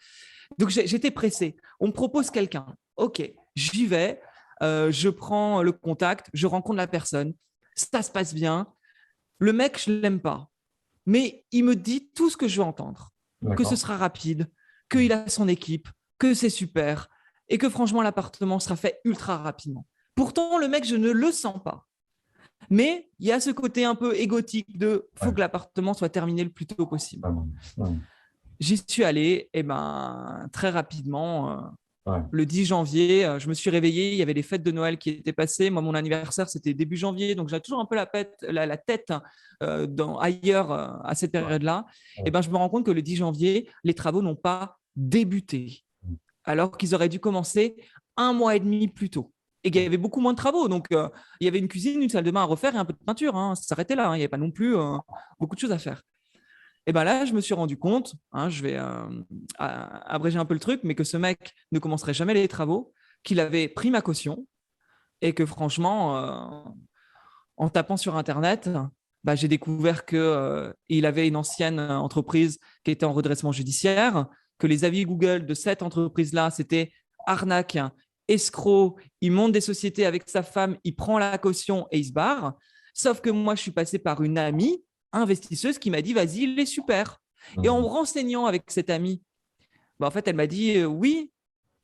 Donc, j'étais pressé. On me propose quelqu'un. OK, j'y vais. Je prends le contact. Je rencontre la personne. Ça se passe bien. Le mec, je ne l'aime pas. Mais il me dit tout ce que je veux entendre. Que ce sera rapide, qu'il a son équipe, que c'est super et que franchement, l'appartement sera fait ultra rapidement. Pourtant, le mec, je ne le sens pas. Mais il y a ce côté un peu égotique de « faut que l'appartement soit terminé le plus tôt possible ». J'y suis allé et très rapidement, le 10 janvier, je me suis réveillé, il y avait les fêtes de Noël qui étaient passées. Moi, mon anniversaire, c'était début janvier, donc j'avais toujours un peu la tête ailleurs à cette période-là. Et je me rends compte que le 10 janvier, les travaux n'ont pas débuté, alors qu'ils auraient dû commencer 1 mois et demi plus tôt. Et qu'il y avait beaucoup moins de travaux. Donc, il y avait une cuisine, une salle de bain à refaire et un peu de peinture. Ça s'arrêtait là. Il n'y avait pas non plus beaucoup de choses à faire. Et là, je me suis rendu compte, je vais abréger un peu le truc, mais que ce mec ne commencerait jamais les travaux, qu'il avait pris ma caution et que franchement, en tapant sur Internet, j'ai découvert qu'il avait une ancienne entreprise qui était en redressement judiciaire, que les avis Google de cette entreprise-là, c'était arnaque, escroc, il monte des sociétés avec sa femme, il prend la caution et il se barre. Sauf que moi, je suis passé par une amie investisseuse qui m'a dit, vas-y, il est super. Et en me renseignant avec cette amie, bah, en fait, elle m'a dit, oui,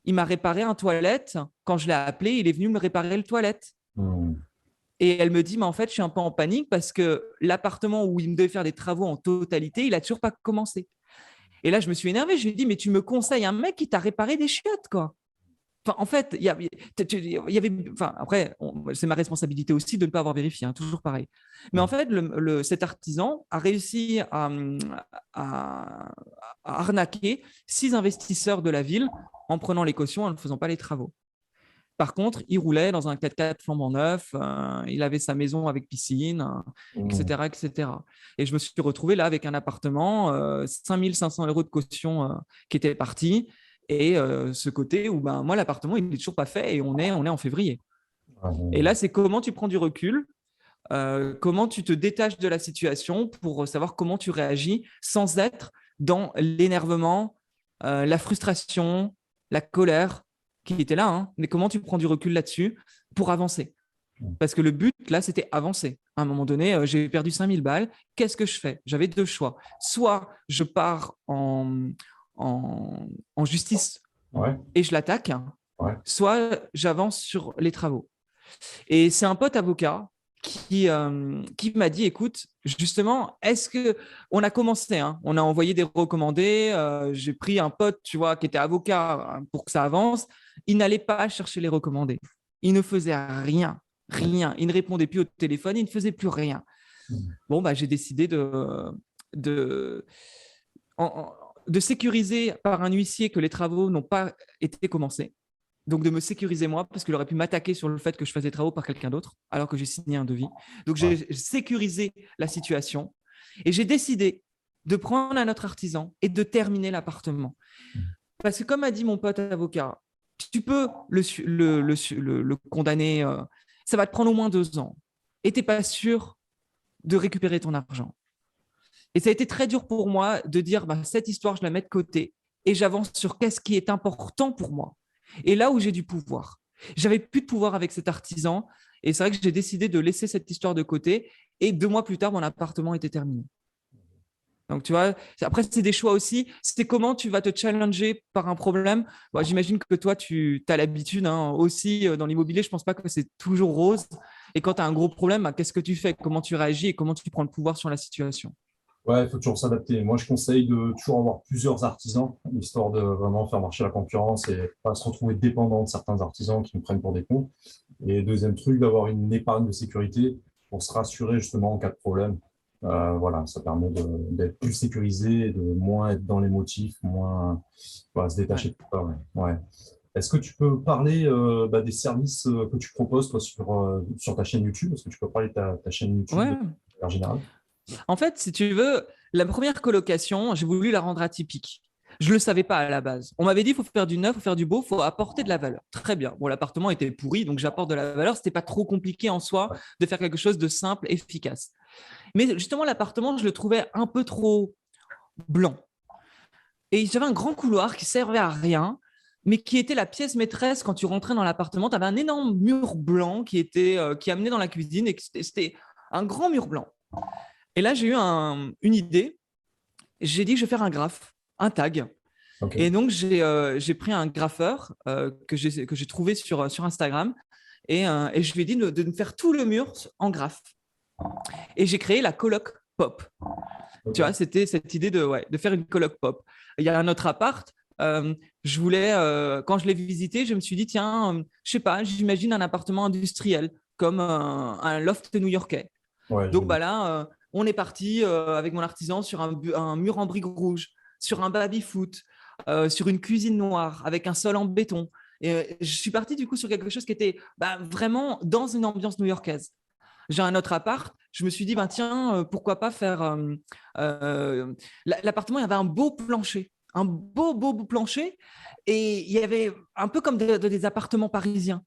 il m'a réparé un toilette. Quand je l'ai appelé, il est venu me réparer le toilette. Et elle me dit, mais en fait, je suis un peu en panique parce que l'appartement où il me devait faire des travaux en totalité, il n'a toujours pas commencé. Et là, je me suis énervée. Je lui ai dit, mais tu me conseilles un mec qui t'a réparé des chiottes, quoi. Enfin, en fait, enfin, après, c'est ma responsabilité aussi de ne pas avoir vérifié, hein, toujours pareil. Mais en fait, cet artisan a réussi à arnaquer 6 investisseurs de la ville en prenant les cautions, en ne faisant pas les travaux. Par contre, il roulait dans un 4x4 flambant neuf, il avait sa maison avec piscine, etc., etc. Et je me suis retrouvé là avec un appartement, 5 500 € de caution qui était parti. Et ce côté où ben, moi, l'appartement, il n'est toujours pas fait et on est en février. Et là, c'est comment tu prends du recul, comment tu te détaches de la situation pour savoir comment tu réagis sans être dans l'énervement, la frustration, la colère qui était là, hein, mais comment tu prends du recul là-dessus pour avancer. Parce que le but, là, c'était avancer. À un moment donné, j'ai perdu 5000 balles. Qu'est-ce que je fais? J'avais 2 choix. Soit je pars en justice et je l'attaque, soit j'avance sur les travaux. Et c'est un pote avocat qui m'a dit, écoute, justement, est-ce que on a commencé, hein, on a envoyé des recommandés, j'ai pris un pote, tu vois, qui était avocat pour que ça avance, il n'allait pas chercher les recommandés, il ne faisait rien, il ne répondait plus au téléphone, il ne faisait plus rien. Bon, bah, j'ai décidé de sécuriser par un huissier que les travaux n'ont pas été commencés. Donc, de me sécuriser moi, parce qu'il aurait pu m'attaquer sur le fait que je faisais des travaux par quelqu'un d'autre, alors que j'ai signé un devis. Donc, j'ai sécurisé la situation et j'ai décidé de prendre un autre artisan et de terminer l'appartement. Parce que, comme a dit mon pote avocat, tu peux le condamner, ça va te prendre au moins 2 ans et tu n'es pas sûr de récupérer ton argent. Et ça a été très dur pour moi de dire, bah, cette histoire, je la mets de côté et j'avance sur qu'est-ce qui est important pour moi. Et là où j'ai du pouvoir, j'avais plus de pouvoir avec cet artisan. Et c'est vrai que j'ai décidé de laisser cette histoire de côté. Et 2 mois plus tard, mon appartement était terminé. Donc, tu vois, après, c'est des choix aussi. C'est comment tu vas te challenger par un problème. Bon, j'imagine que toi, tu as l'habitude, hein, aussi dans l'immobilier. Je ne pense pas que c'est toujours rose. Et quand tu as un gros problème, bah, qu'est-ce que tu fais? Comment tu réagis et comment tu prends le pouvoir sur la situation? Ouais, il faut toujours s'adapter. Moi, je conseille de toujours avoir plusieurs artisans, histoire de vraiment faire marcher la concurrence et pas se retrouver dépendant de certains artisans qui nous prennent pour des cons. Et deuxième truc, d'avoir une épargne de sécurité pour se rassurer justement en cas de problème. Voilà, ça permet d'être plus sécurisé et de moins être dans l'émotif, moins voilà, se détacher de tout ça. Ouais. Est-ce que tu peux parler des services que tu proposes toi, sur ta chaîne YouTube? Est-ce que tu peux parler de ta chaîne YouTube Ouais. en général? En fait, si tu veux, la première colocation, j'ai voulu la rendre atypique. Je ne le savais pas à la base. On m'avait dit qu'il faut faire du neuf, il faut faire du beau, il faut apporter de la valeur. Très bien. Bon, l'appartement était pourri, donc j'apporte de la valeur. Ce n'était pas trop compliqué en soi de faire quelque chose de simple, efficace. Mais justement, l'appartement, je le trouvais un peu trop blanc. Et j'avais un grand couloir qui servait à rien, mais qui était la pièce maîtresse quand tu rentrais dans l'appartement. Tu avais un énorme mur blanc qui amenait dans la cuisine et c'était un grand mur blanc. Et là, j'ai eu une idée. J'ai dit que je vais faire un graphe, un tag. Okay. Et donc, j'ai pris un graffeur que j'ai trouvé sur Instagram et je lui ai dit de me faire tout le mur en graphe. Et j'ai créé la coloc pop. Okay. Tu vois, c'était cette idée de faire une coloc pop. Il y a un autre appart. Je voulais, quand je l'ai visité, je me suis dit, tiens, je sais pas, j'imagine un appartement industriel comme un loft new-yorkais. Ouais, donc, bah là, on est parti avec mon artisan sur un mur en briques rouges, sur un baby-foot, sur une cuisine noire, avec un sol en béton. Et je suis parti du coup sur quelque chose qui était vraiment dans une ambiance new-yorkaise. J'ai un autre appart, je me suis dit, tiens, pourquoi pas faire… l'appartement, il y avait un beau plancher, un beau plancher, et il y avait un peu comme des appartements parisiens.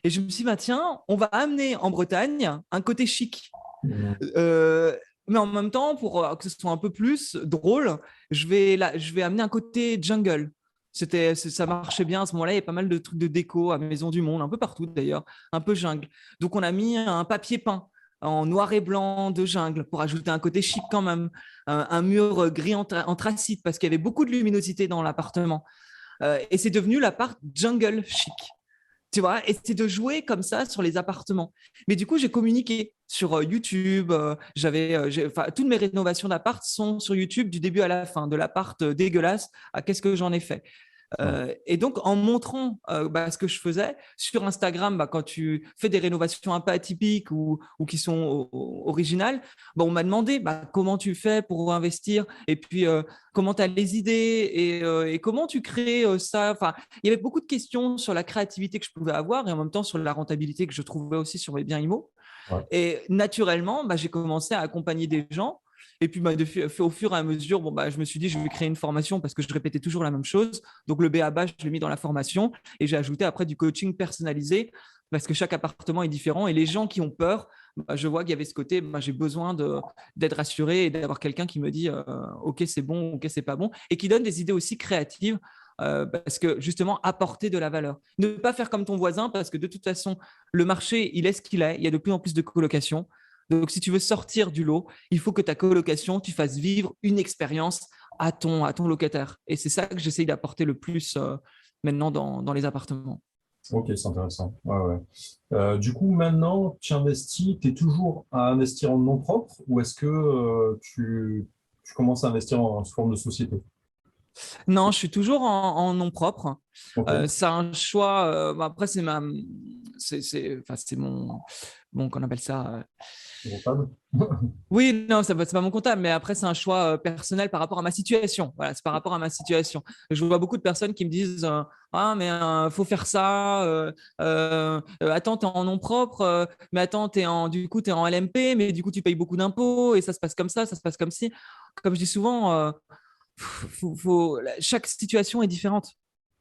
Et je me suis dit, tiens, on va amener en Bretagne un côté chic. Mais en même temps, pour que ce soit un peu plus drôle, je vais amener un côté jungle. Ça marchait bien à ce moment-là. Il y a pas mal de trucs de déco à Maison du Monde, un peu partout d'ailleurs, un peu jungle. Donc, on a mis un papier peint en noir et blanc de jungle pour ajouter un côté chic quand même, un mur gris anthracite parce qu'il y avait beaucoup de luminosité dans l'appartement. Et c'est devenu l'appart jungle chic. Tu vois, et c'est de jouer comme ça sur les appartements. Mais du coup, j'ai communiqué sur YouTube. Toutes mes rénovations d'appart sont sur YouTube du début à la fin, de l'appart dégueulasse à qu'est-ce que j'en ai fait. Et donc, en montrant ce que je faisais sur Instagram, quand tu fais des rénovations un peu atypiques ou qui sont originales, on m'a demandé comment tu fais pour investir et puis comment tu as les idées et comment tu crées ça. Enfin, il y avait beaucoup de questions sur la créativité que je pouvais avoir et en même temps sur la rentabilité que je trouvais aussi sur mes biens IMO. Ouais. Et naturellement, j'ai commencé à accompagner des gens. Et puis, au fur et à mesure, je me suis dit, je vais créer une formation parce que je répétais toujours la même chose. Donc, le B.A.B.A, je l'ai mis dans la formation et j'ai ajouté après du coaching personnalisé parce que chaque appartement est différent. Et les gens qui ont peur, je vois qu'il y avait ce côté, j'ai besoin d'être rassuré et d'avoir quelqu'un qui me dit, OK, c'est bon, OK, c'est pas bon, et qui donne des idées aussi créatives. Parce que justement, apporter de la valeur. Ne pas faire comme ton voisin parce que de toute façon, le marché, il est ce qu'il est. Il y a de plus en plus de colocations. Donc, si tu veux sortir du lot, il faut que ta colocation, tu fasses vivre une expérience à ton locataire. Et c'est ça que j'essaye d'apporter le plus maintenant dans les appartements. Ok, c'est intéressant. Ouais, ouais. Du coup, maintenant, tu investis, tu es toujours à investir en nom propre ou est-ce que tu commences à investir en sous forme de société? Non, je suis toujours en nom propre. Ok. C'est un choix. Après, c'est mon, qu'on appelle ça. Rentable. Oui, non, c'est pas mon comptable, mais après, c'est un choix personnel par rapport à ma situation. Voilà, c'est par rapport à ma situation. Je vois beaucoup de personnes qui me disent ah, mais faut faire ça. Attends, t'es en nom propre, mais attends, du coup, t'es en LMP, mais du coup, tu payes beaucoup d'impôts et ça se passe comme ça se passe comme ci. Comme je dis souvent, chaque situation est différente.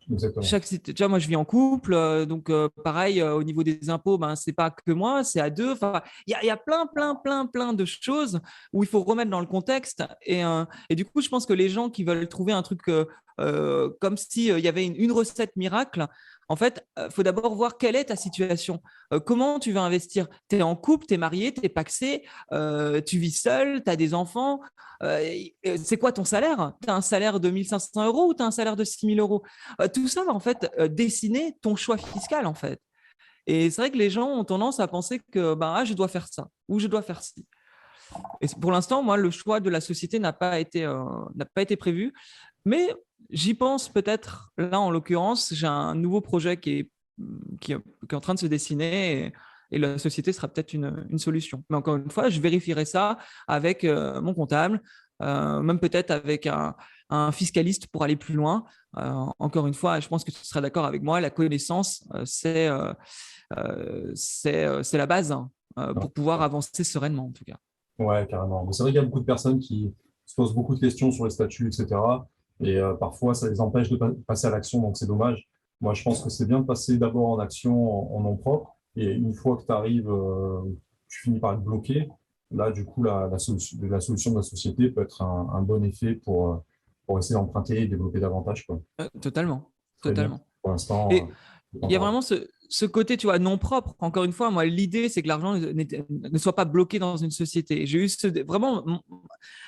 Exactement. Tu vois, moi, je vis en couple, donc pareil, au niveau des impôts, c'est pas que moi, c'est à deux. Enfin, il y a plein de choses où il faut remettre dans le contexte. Et du coup, je pense que les gens qui veulent trouver un truc comme si il y avait une recette miracle, en fait, faut d'abord voir quelle est ta situation. Comment tu veux investir? Tu es en couple, tu es marié, tu es pacsé, tu vis seul, tu as des enfants. C'est quoi ton salaire? Tu as un salaire de 1 500 euros ou tu as un salaire de 6 000 euros? Tout ça va en fait dessiner ton choix fiscal en fait. Et c'est vrai que les gens ont tendance à penser que je dois faire ça ou je dois faire ci. Et pour l'instant, moi, le choix de la société n'a pas été prévu, mais j'y pense peut-être. Là, en l'occurrence, j'ai un nouveau projet qui est en train de se dessiner et la société sera peut-être une solution. Mais encore une fois, je vérifierai ça avec mon comptable, même peut-être avec un fiscaliste pour aller plus loin. Encore une fois, je pense que tu seras d'accord avec moi, la connaissance, c'est la base pour pouvoir avancer sereinement, en tout cas. Ouais, carrément. Mais c'est vrai qu'il y a beaucoup de personnes qui se posent beaucoup de questions sur les statuts, etc. Et parfois, ça les empêche de passer à l'action, donc c'est dommage. Moi, je pense que c'est bien de passer d'abord en action en nom propre. Et une fois que tu arrives, tu finis par être bloqué. Là, du coup, la solution de la société peut être un bon effet pour essayer d'emprunter et développer davantage, quoi. Totalement, Très bien. totalement. Pour l'instant, Et il y a vraiment ce côté, tu vois, non propre. Encore une fois, moi, l'idée, c'est que l'argent ne soit pas bloqué dans une société. J'ai eu vraiment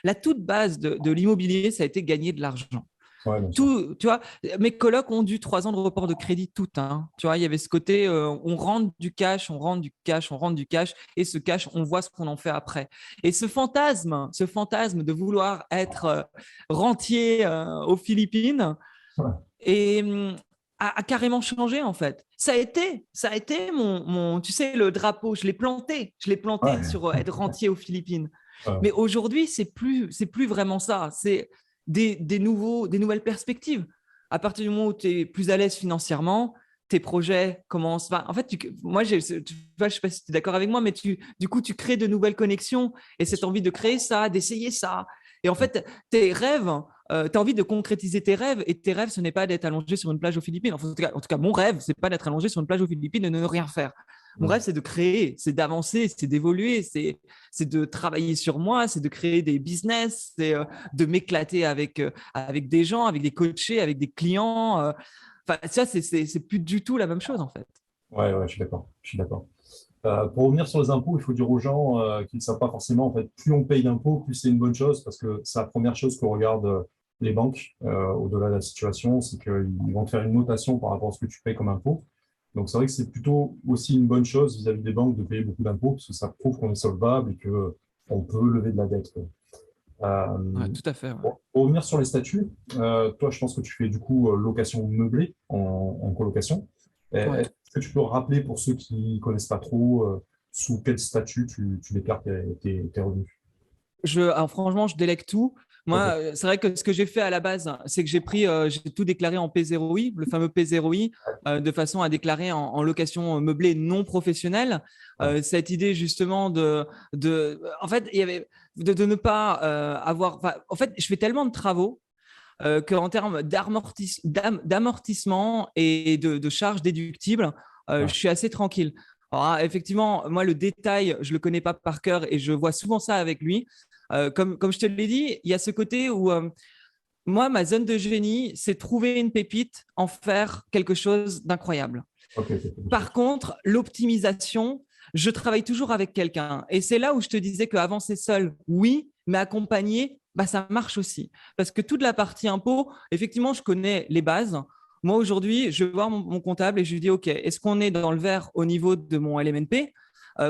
la toute base de l'immobilier, ça a été gagner de l'argent. ouais, bien sûr. Tout, tu vois, mes colocs ont dû 3 ans de report de crédit tout. Hein. Tu vois, il y avait ce côté, on rentre du cash, on rentre du cash, on rentre du cash, et ce cash, on voit ce qu'on en fait après. Et ce fantasme de vouloir être rentier aux Philippines, Ouais. et a carrément changé en fait. Ça a été tu sais, le drapeau. Je l'ai planté Ouais. sur être rentier aux Philippines. Ouais. Mais aujourd'hui, c'est plus vraiment ça. C'est des nouvelles perspectives. À partir du moment où tu es plus à l'aise financièrement, tes projets commencent. En fait, moi, je ne sais pas si tu es d'accord avec moi, mais du coup, tu crées de nouvelles connexions et cette envie de créer ça, d'essayer ça. Et en fait, tes rêves, tu as envie de concrétiser tes rêves et tes rêves, ce n'est pas d'être allongé sur une plage aux Philippines. En tout cas, mon rêve, c'est pas d'être allongé sur une plage aux Philippines et de ne rien faire. Mon rêve, c'est de créer, c'est d'avancer, c'est d'évoluer, c'est de travailler sur moi, c'est de créer des business, c'est de m'éclater avec des gens, avec des coachés, avec des clients. Enfin, ça, c'est plus du tout la même chose en fait. Ouais, ouais, je suis d'accord. Je suis d'accord. Pour revenir sur les impôts, il faut dire aux gens qui ne savent pas forcément, en fait, plus on paye d'impôts, plus c'est une bonne chose, parce que c'est la première chose que regardent les banques au-delà de la situation, c'est qu'ils vont te faire une notation par rapport à ce que tu payes comme impôt. Donc, c'est vrai que c'est plutôt aussi une bonne chose vis-à-vis des banques de payer beaucoup d'impôts, parce que ça prouve qu'on est solvable et qu'on peut lever de la dette, quoi. Ouais, Euh, tout à fait. Ouais. pour revenir sur les statuts, toi, je pense que tu fais du coup location meublée en colocation. Ouais. Est-ce que tu peux rappeler pour ceux qui ne connaissent pas trop sous quel statut tu déclares tes revenus? Alors franchement, je délègue tout. Moi, Ok. c'est vrai que ce que j'ai fait à la base, c'est que j'ai tout déclaré en P0I, le fameux P0I, de façon à déclarer en location meublée non professionnelle. Ouais. Cette idée justement en fait, il y avait de ne pas avoir. Enfin, en fait, je fais tellement de travaux qu'en termes d'amortissement et de charges déductibles, Ouais. je suis assez tranquille. Alors, hein, effectivement, moi, le détail, je ne le connais pas par cœur et je vois souvent ça avec lui. Comme je te l'ai dit, il y a ce côté où moi, ma zone de génie, c'est trouver une pépite, en faire quelque chose d'incroyable. Ok, ok. Par contre, l'optimisation, je travaille toujours avec quelqu'un. Et c'est là où je te disais qu'avancer seul, oui, mais accompagné, bah, ça marche aussi. Parce que toute la partie impôt, effectivement, je connais les bases. Moi, aujourd'hui, je vais voir mon comptable et je lui dis, OK, est-ce qu'on est dans le vert au niveau de mon LMNP?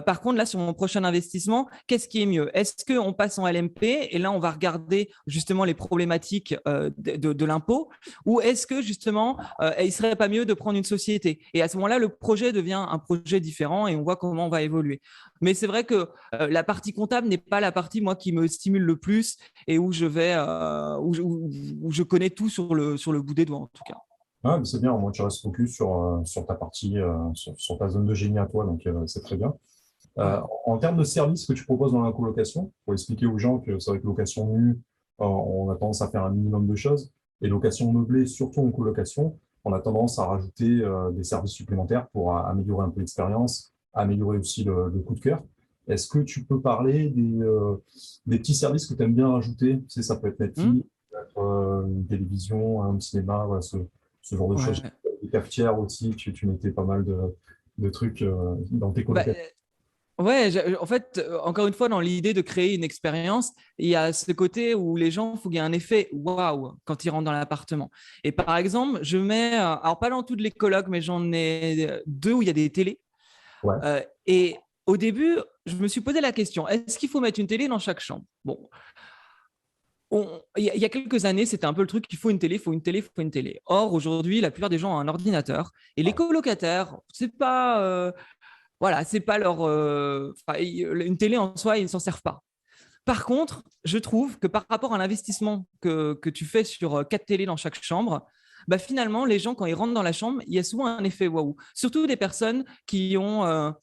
Par contre, là, sur mon prochain investissement, qu'est-ce qui est mieux? Est-ce qu'on passe en LMP et là, on va regarder justement les problématiques de l'impôt, ou est-ce que justement, il ne serait pas mieux de prendre une société? Et à ce moment-là, le projet devient un projet différent et on voit comment on va évoluer. Mais c'est vrai que la partie comptable n'est pas la partie, moi, qui me stimule le plus et où où je connais tout sur le bout des doigts, en tout cas. Ouais, mais c'est bien, au moins tu restes focus sur ta partie, sur ta zone de génie à toi, donc c'est très bien. Ouais. En termes de services que tu proposes dans la colocation, pour expliquer aux gens que c'est vrai que location nue, on a tendance à faire un minimum de choses, et location meublée, surtout en colocation, on a tendance à rajouter des services supplémentaires pour améliorer un peu l'expérience, améliorer aussi le coup de cœur. Est-ce que tu peux parler des petits services que tu aimes bien rajouter? Tu sais, ça peut être Hmm. Netflix, ça peut être une télévision, un cinéma, voilà, ce genre de choses. Ouais. Des cafetières aussi, tu mettais pas mal de trucs dans tes Bah, colocations. ouais, en fait, encore une fois, dans l'idée de créer une expérience, il y a ce côté où les gens, il faut qu'il y ait un effet waouh quand ils rentrent dans l'appartement. Et par exemple, je mets, alors pas dans toutes les colocs, mais j'en ai deux où il y a des télés. Ouais. Et au début, je me suis posé la question, est-ce qu'il faut mettre une télé dans chaque chambre? Bon, il y a quelques années, c'était un peu le truc, il faut une télé, il faut une télé, il faut une télé. Or, aujourd'hui, la plupart des gens ont un ordinateur. Et les colocataires, c'est pas leur. Une télé en soi, ils ne s'en servent pas. Par contre, je trouve que par rapport à l'investissement que tu fais sur 4 télés dans chaque chambre, bah finalement, les gens, quand ils rentrent dans la chambre, il y a souvent un effet waouh. Surtout des personnes qui ont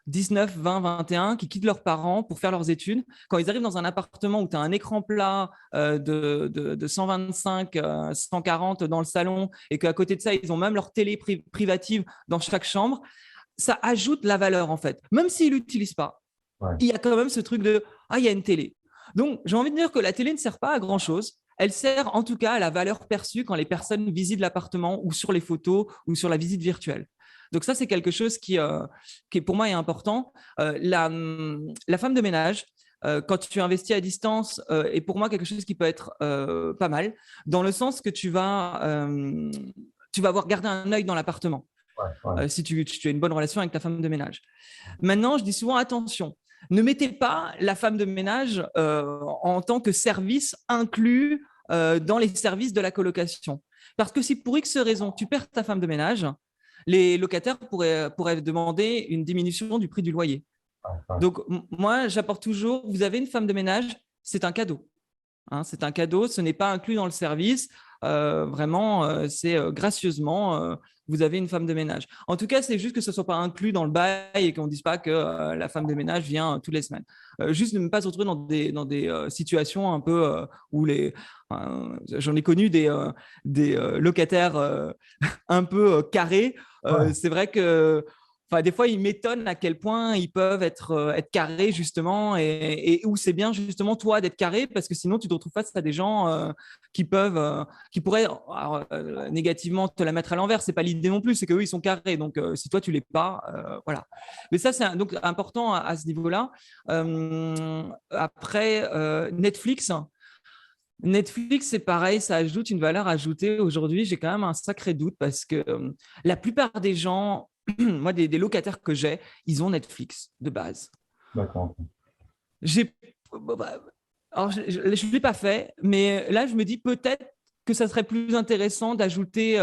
19, 20, 21, qui quittent leurs parents pour faire leurs études. Quand ils arrivent dans un appartement où tu as un écran plat de 125, 140 dans le salon et qu'à côté de ça, ils ont même leur télé privative dans chaque chambre, ça ajoute la valeur en fait. Même s'ils l'utilisent pas, Ouais. il y a quand même ce truc de il y a une télé. Donc, j'ai envie de dire que la télé ne sert pas à grand chose. Elle sert en tout cas à la valeur perçue quand les personnes visitent l'appartement ou sur les photos ou sur la visite virtuelle. Donc ça, c'est quelque chose qui pour moi est important. La femme de ménage, quand tu investis à distance, est pour moi quelque chose qui peut être pas mal, dans le sens que tu vas avoir gardé un œil dans l'appartement Ouais, ouais. si tu as une bonne relation avec ta femme de ménage. Maintenant, je dis souvent attention, ne mettez pas la femme de ménage en tant que service inclus dans les services de la colocation. Parce que si pour X raison, tu perds ta femme de ménage, les locataires pourraient demander une diminution du prix du loyer. Ouais. Donc, moi, j'apporte toujours, vous avez une femme de ménage, c'est un cadeau. Hein, c'est un cadeau, ce n'est pas inclus dans le service. Vraiment, c'est gracieusement, vous avez une femme de ménage. En tout cas, c'est juste que ce ne soit pas inclus dans le bail et qu'on ne dise pas que la femme de ménage vient toutes les semaines. Juste ne pas se retrouver dans des situations un peu où j'en ai connu des locataires un peu carrés. Ouais. C'est vrai que Enfin, des fois, ils m'étonnent à quel point ils peuvent être carrés, justement, et où c'est bien, justement, toi, d'être carré, parce que sinon, tu te retrouves face à des gens qui pourraient négativement te la mettre à l'envers. C'est pas l'idée non plus, c'est qu'eux, ils sont carrés. Donc, si toi, tu l'es pas, voilà. Mais ça, c'est donc important à ce niveau-là. Après, Netflix, c'est pareil, ça ajoute une valeur ajoutée. Aujourd'hui, j'ai quand même un sacré doute parce que la plupart des gens, moi, des locataires que j'ai, ils ont Netflix de base. D'accord. J'ai, alors, je ne l'ai pas fait, mais là, je me dis peut-être que ça serait plus intéressant d'ajouter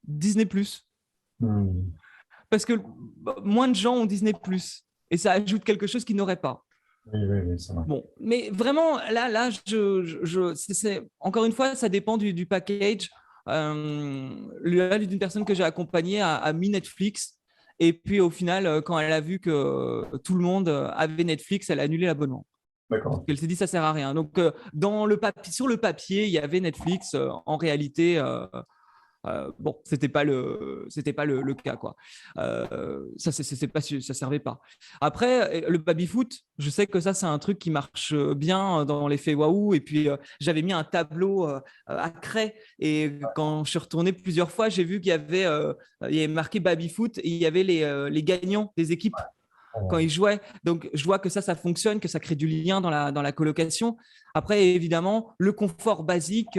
Disney+. Hmm. Parce que moins de gens ont Disney+. Et ça ajoute quelque chose qu'ils n'auraient pas. Oui, c'est vrai. Bon, mais vraiment, là encore une fois, ça dépend du package. D'une personne que j'ai accompagnée a mis Netflix. Et puis, au final, quand elle a vu que tout le monde avait Netflix, elle a annulé l'abonnement. D'accord. Elle s'est dit, ça sert à rien. Donc, sur le papier, il y avait Netflix. En réalité, bon, c'était pas le cas, quoi. Ça servait pas. Après, le baby-foot, je sais que ça, c'est un truc qui marche bien dans l'effet waouh. Et puis, j'avais mis un tableau à craie. Et quand je suis retourné plusieurs fois, j'ai vu il y avait marqué baby-foot et il y avait les gagnants des équipes quand ils jouaient. Donc, je vois que ça fonctionne, que ça crée du lien dans la colocation. Après, évidemment, le confort basique,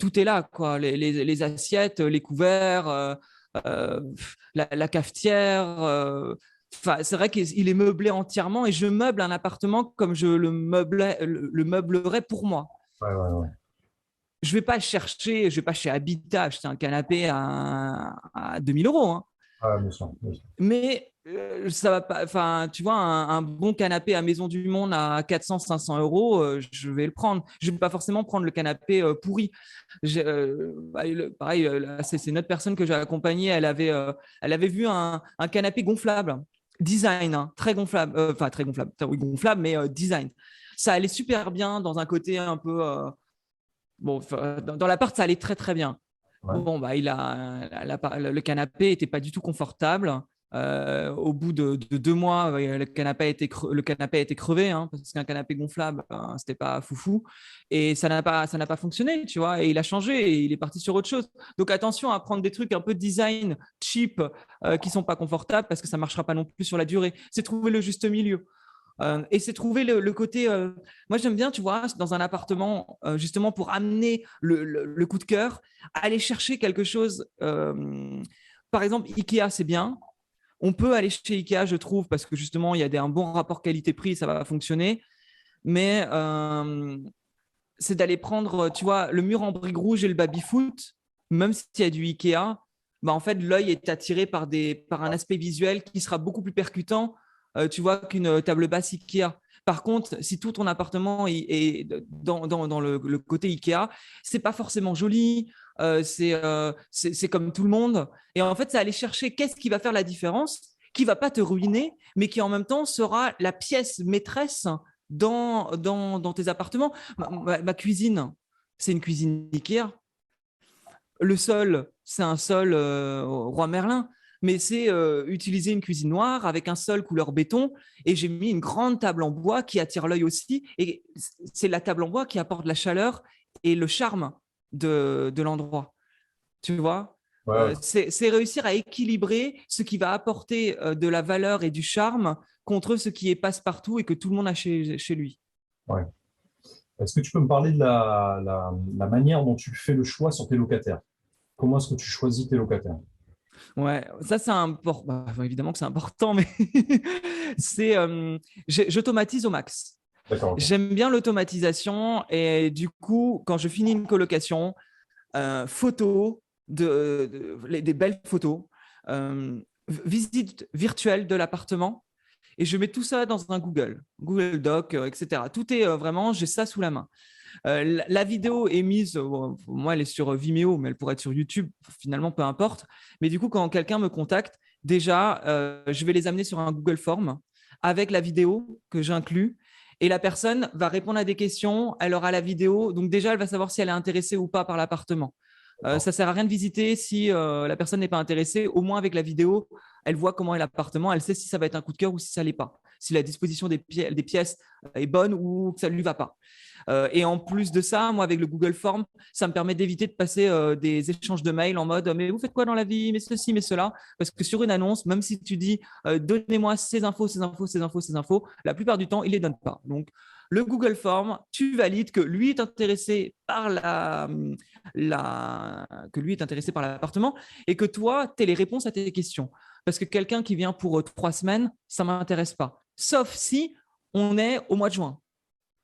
tout est là, quoi. Les assiettes, les couverts, la cafetière. C'est vrai qu'il est meublé entièrement et je meuble un appartement comme je le meublerais pour moi. Ouais. Je vais pas chez Habitat acheter un canapé à 2000 euros. Hein. Ah, bien sûr. Mais ça va pas. Enfin, tu vois, un bon canapé à Maison du Monde à 400-500 euros, je vais le prendre. Je vais pas forcément prendre le canapé pourri. Pareil, c'est une autre personne que j'ai accompagnée. Elle avait vu un canapé gonflable, design, hein, très gonflable, enfin très gonflable, oui gonflable, mais design. Ça allait super bien dans un côté un peu. Bon, dans l'appart, ça allait très très bien. Ouais. Bon, bah, le canapé n'était pas du tout confortable. Au bout de 2 mois, le canapé a été crevé, hein, parce qu'un canapé gonflable, c'était pas foufou. Et ça n'a pas fonctionné, tu vois. Et il a changé et il est parti sur autre chose. Donc attention à prendre des trucs un peu design cheap qui sont pas confortables parce que ça marchera pas non plus sur la durée. C'est trouver le juste milieu. Et c'est trouver le côté. Moi, j'aime bien, tu vois, dans un appartement, justement pour amener le coup de cœur, aller chercher quelque chose. Par exemple, Ikea, c'est bien. On peut aller chez Ikea, je trouve, parce que justement, il y a un bon rapport qualité-prix, ça va fonctionner. Mais c'est d'aller prendre, tu vois, le mur en briques rouges et le baby-foot, même s'il y a du Ikea, bah, en fait, l'œil est attiré par un aspect visuel qui sera beaucoup plus percutant, tu vois, qu'une table basse Ikea. Par contre, si tout ton appartement est dans le côté Ikea, c'est pas forcément joli, c'est comme tout le monde. Et en fait, c'est aller chercher qu'est-ce qui va faire la différence, qui va pas te ruiner, mais qui en même temps sera la pièce maîtresse dans tes appartements. Ma cuisine, c'est une cuisine Ikea. Le sol, c'est un sol Roi Merlin, mais c'est utiliser une cuisine noire avec un sol couleur béton. Et j'ai mis une grande table en bois qui attire l'œil aussi. Et c'est la table en bois qui apporte la chaleur et le charme de l'endroit. Tu vois, Ouais. c'est réussir à équilibrer ce qui va apporter de la valeur et du charme contre ce qui est passe-partout et que tout le monde a chez lui. Ouais. Est-ce que tu peux me parler de la manière dont tu fais le choix sur tes locataires? Comment est-ce que tu choisis tes locataires? Ouais, ça c'est important. Bah, évidemment que c'est important, mais j'automatise au max. D'accord. Okay. J'aime bien l'automatisation et du coup, quand je finis une colocation, photos, des belles photos, visite virtuelle de l'appartement et je mets tout ça dans un Google Doc, etc. Tout est vraiment, j'ai ça sous la main. La vidéo est mise, moi elle est sur Vimeo, mais elle pourrait être sur YouTube, finalement peu importe. Mais du coup, quand quelqu'un me contacte, déjà, je vais les amener sur un Google Form avec la vidéo que j'inclus. Et la personne va répondre à des questions, elle aura la vidéo, donc déjà elle va savoir si elle est intéressée ou pas par l'appartement. Ça ne sert à rien de visiter si la personne n'est pas intéressée, au moins avec la vidéo, elle voit comment est l'appartement, elle sait si ça va être un coup de cœur ou si ça l'est pas, si la disposition des pièces est bonne ou que ça lui va pas. Et en plus de ça, moi, avec le Google Form, ça me permet d'éviter de passer des échanges de mails en mode mais vous faites quoi dans la vie, mais ceci, mais cela. Parce que sur une annonce, même si tu dis donnez-moi ces infos, ces infos, ces infos, ces infos, la plupart du temps, il les donne pas. Donc, le Google Form, tu valides que lui est intéressé par que lui est intéressé par l'appartement et que toi, tu as les réponses à tes questions. Parce que quelqu'un qui vient pour 3 semaines, ça ne m'intéresse pas. Sauf si on est au mois de juin.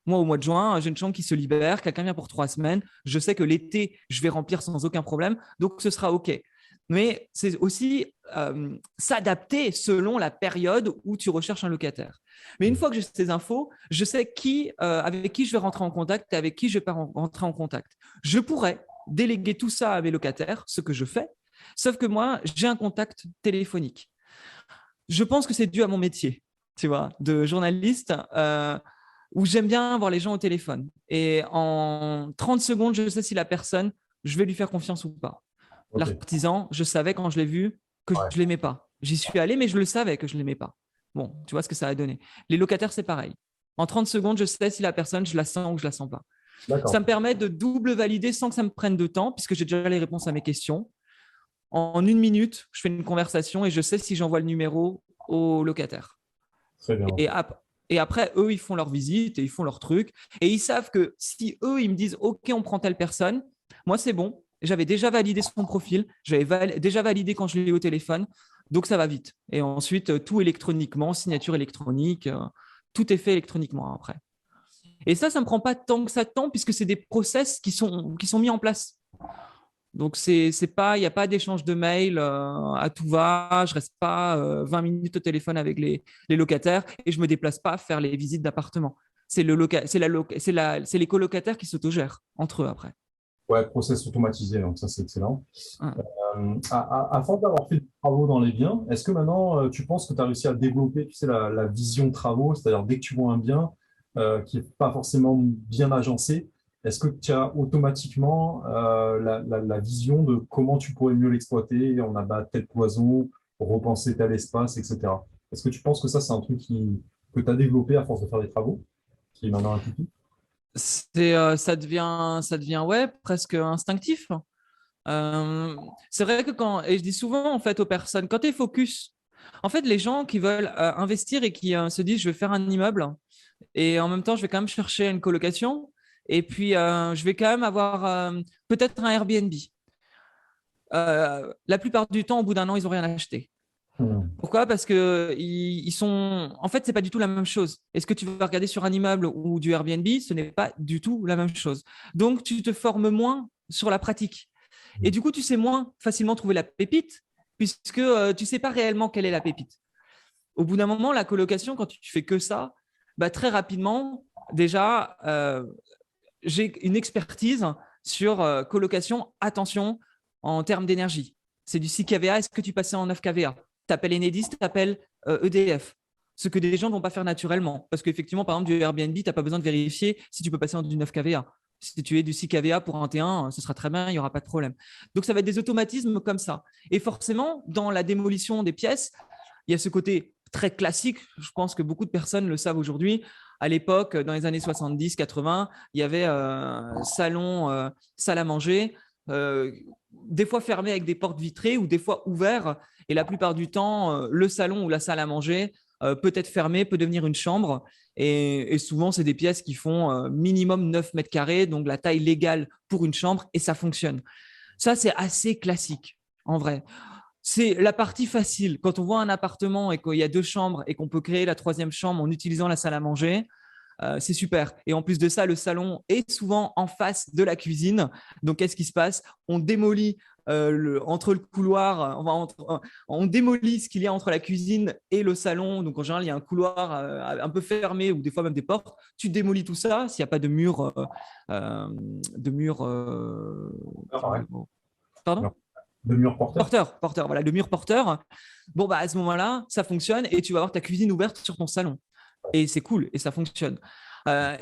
Moi, au mois de juin, j'ai une chambre qui se libère, quelqu'un vient pour 3 semaines, je sais que l'été, je vais remplir sans aucun problème, donc ce sera OK. Mais c'est aussi s'adapter selon la période où tu recherches un locataire. Mais une fois que j'ai ces infos, je sais avec qui je vais rentrer en contact et avec qui je ne vais pas rentrer en contact. Je pourrais déléguer tout ça à mes locataires, ce que je fais, sauf que moi, j'ai un contact téléphonique. Je pense que c'est dû à mon métier, tu vois, de journaliste, où j'aime bien voir les gens au téléphone. Et en 30 secondes, je sais si la personne, je vais lui faire confiance ou pas. Okay. L'artisan, je savais quand je l'ai vu que je ne l'aimais pas. J'y suis allé, mais je le savais que je ne l'aimais pas. Bon, tu vois ce que ça a donné. Les locataires, c'est pareil. En 30 secondes, je sais si la personne, je la sens ou je la sens pas. Ça me permet de double valider sans que ça me prenne de temps, puisque j'ai déjà les réponses à mes questions. En 1 minute, je fais une conversation et je sais si j'envoie le numéro au locataire. Très bien. Et après, eux, ils font leur visite et ils font leur truc. Et ils savent que si eux, ils me disent « OK, on prend telle personne », moi, c'est bon. J'avais déjà validé son profil. J'avais déjà validé quand je l'ai eu au téléphone. Donc, ça va vite. Et ensuite, tout électroniquement, signature électronique, tout est fait électroniquement après. Et ça ne me prend pas tant que ça de temps puisque c'est des process qui sont mis en place. Donc, il n'y a pas d'échange de mails à tout va. Je ne reste pas 20 minutes au téléphone avec les locataires et je ne me déplace pas faire les visites d'appartement. C'est les colocataires qui s'autogèrent entre eux après. Ouais, process automatisé, donc ça, c'est excellent. Avant d'avoir fait des travaux dans les biens, est-ce que maintenant, tu penses que tu as réussi à développer, tu sais, la vision travaux, c'est-à-dire dès que tu vois un bien qui n'est pas forcément bien agencé, est-ce que tu as automatiquement la vision de comment tu pourrais mieux l'exploiter, en abattre tel poison, repenser tel espace, etc. Est-ce que tu penses que ça, c'est un truc que tu as développé à force de faire des travaux, qui est maintenant intuitif? Ça devient ouais, presque instinctif. C'est vrai que et je dis souvent en fait aux personnes, quand tu es focus, en fait, les gens qui veulent investir et qui se disent je vais faire un immeuble et en même temps, je vais quand même chercher une colocation et puis je vais quand même avoir peut-être un Airbnb. La plupart du temps, au bout d'un an, ils n'ont rien acheté. Pourquoi? Parce que en fait, c'est pas du tout la même chose. Est-ce que tu vas regarder sur un immeuble ou du Airbnb? Ce n'est pas du tout la même chose. Donc, tu te formes moins sur la pratique. Et du coup, tu sais moins facilement trouver la pépite puisque tu sais pas réellement quelle est la pépite. Au bout d'un moment, la colocation, quand tu fais que ça, bah, très rapidement, déjà, j'ai une expertise sur colocation. Attention, en termes d'énergie. C'est du 6 kVA. Est-ce que tu passais en 9 kVA? Tu appelles Enedis, tu appelles EDF. Ce que des gens ne vont pas faire naturellement. Parce qu'effectivement, par exemple, du Airbnb, tu n'as pas besoin de vérifier si tu peux passer en du 9 kVA. Si tu es du 6 kVA pour un T1, ce sera très bien, il n'y aura pas de problème. Donc, ça va être des automatismes comme ça. Et forcément, dans la démolition des pièces, il y a ce côté très classique. Je pense que beaucoup de personnes le savent aujourd'hui. À l'époque, dans les années 70-80, il y avait salon, salle à manger, des fois fermé avec des portes vitrées ou des fois ouverts. Et la plupart du temps, le salon ou la salle à manger peut être fermé, peut devenir une chambre. Et souvent, c'est des pièces qui font minimum 9 mètres carrés, donc la taille légale pour une chambre, et ça fonctionne. Ça, c'est assez classique, en vrai. C'est la partie facile. Quand on voit un appartement et qu'il y a 2 chambres et qu'on peut créer la 3e chambre en utilisant la salle à manger, c'est super. Et en plus de ça, le salon est souvent en face de la cuisine. Donc, qu'est-ce qui se passe? On démolit entre le couloir, on démolit ce qu'il y a entre la cuisine et le salon. Donc, en général, il y a un couloir un peu fermé ou des fois même des portes. Tu démolis tout ça s'il n'y a pas de mur. Pardon? De mur porteur. Porteur, voilà, le mur porteur. Bon, bah, à ce moment-là, ça fonctionne et tu vas avoir ta cuisine ouverte sur ton salon. Et c'est cool et ça fonctionne.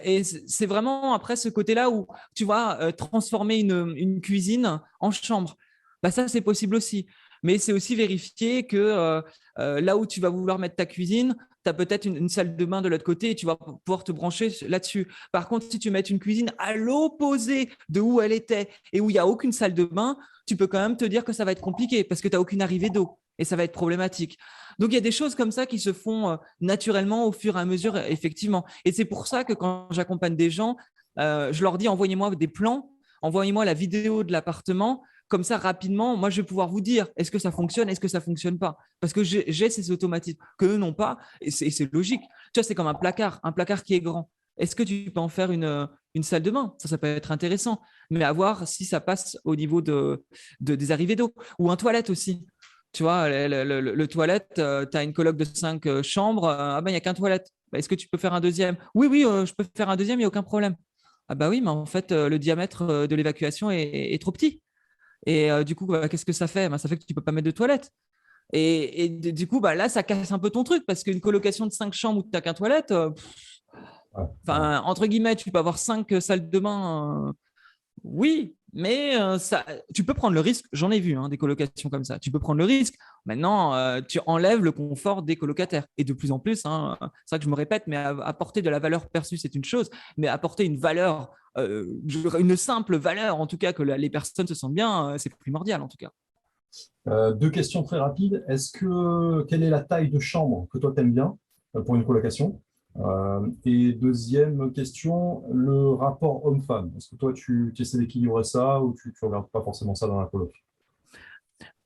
Et c'est vraiment après ce côté-là où tu vois transformer une cuisine en chambre. Bah, ça, c'est possible aussi. Mais c'est aussi vérifier que là où tu vas vouloir mettre ta cuisine, tu as peut-être une salle de bain de l'autre côté et tu vas pouvoir te brancher là-dessus. Par contre, si tu mets une cuisine à l'opposé de où elle était et où il n'y a aucune salle de bain, tu peux quand même te dire que ça va être compliqué parce que tu n'as aucune arrivée d'eau et ça va être problématique. Donc, il y a des choses comme ça qui se font naturellement au fur et à mesure, effectivement. Et c'est pour ça que quand j'accompagne des gens, je leur dis envoyez-moi des plans, envoyez-moi la vidéo de l'appartement. Comme ça, rapidement, moi, je vais pouvoir vous dire est-ce que ça fonctionne, est-ce que ça ne fonctionne pas. Parce que j'ai ces automatismes qu'eux n'ont pas et c'est logique. Tu vois, c'est comme un placard qui est grand. Est-ce que tu peux en faire une salle de bain? Ça peut être intéressant, mais à voir si ça passe au niveau des arrivées d'eau. Ou un toilette aussi. Tu vois, le toilette, tu as une coloc de 5 chambres. Ah ben, il n'y a qu'un toilette. Bah, est-ce que tu peux faire un deuxième? Oui, oui, je peux faire un deuxième, il n'y a aucun problème. Ah bah oui, mais en fait, le diamètre de l'évacuation est trop petit. Et du coup, bah, qu'est-ce que ça fait? Bah, ça fait que tu ne peux pas mettre de toilette. Et du coup, bah, là, ça casse un peu ton truc parce qu'une colocation de 5 chambres où tu n'as qu'un toilette, entre guillemets, tu peux avoir 5 salles de bain. Oui, mais tu peux prendre le risque. J'en ai vu des colocations comme ça. Tu peux prendre le risque. Maintenant, tu enlèves le confort des colocataires. Et de plus en plus, c'est vrai que je me répète, mais apporter de la valeur perçue, c'est une chose. Mais apporter une valeur, une simple valeur, en tout cas, que les personnes se sentent bien, c'est primordial, en tout cas. Deux questions très rapides. Quelle est la taille de chambre que toi t'aimes bien pour une colocation? Et deuxième question, le rapport homme-femme. Est-ce que toi tu essaies d'équilibrer ça ou tu ne regardes pas forcément ça dans la coloc?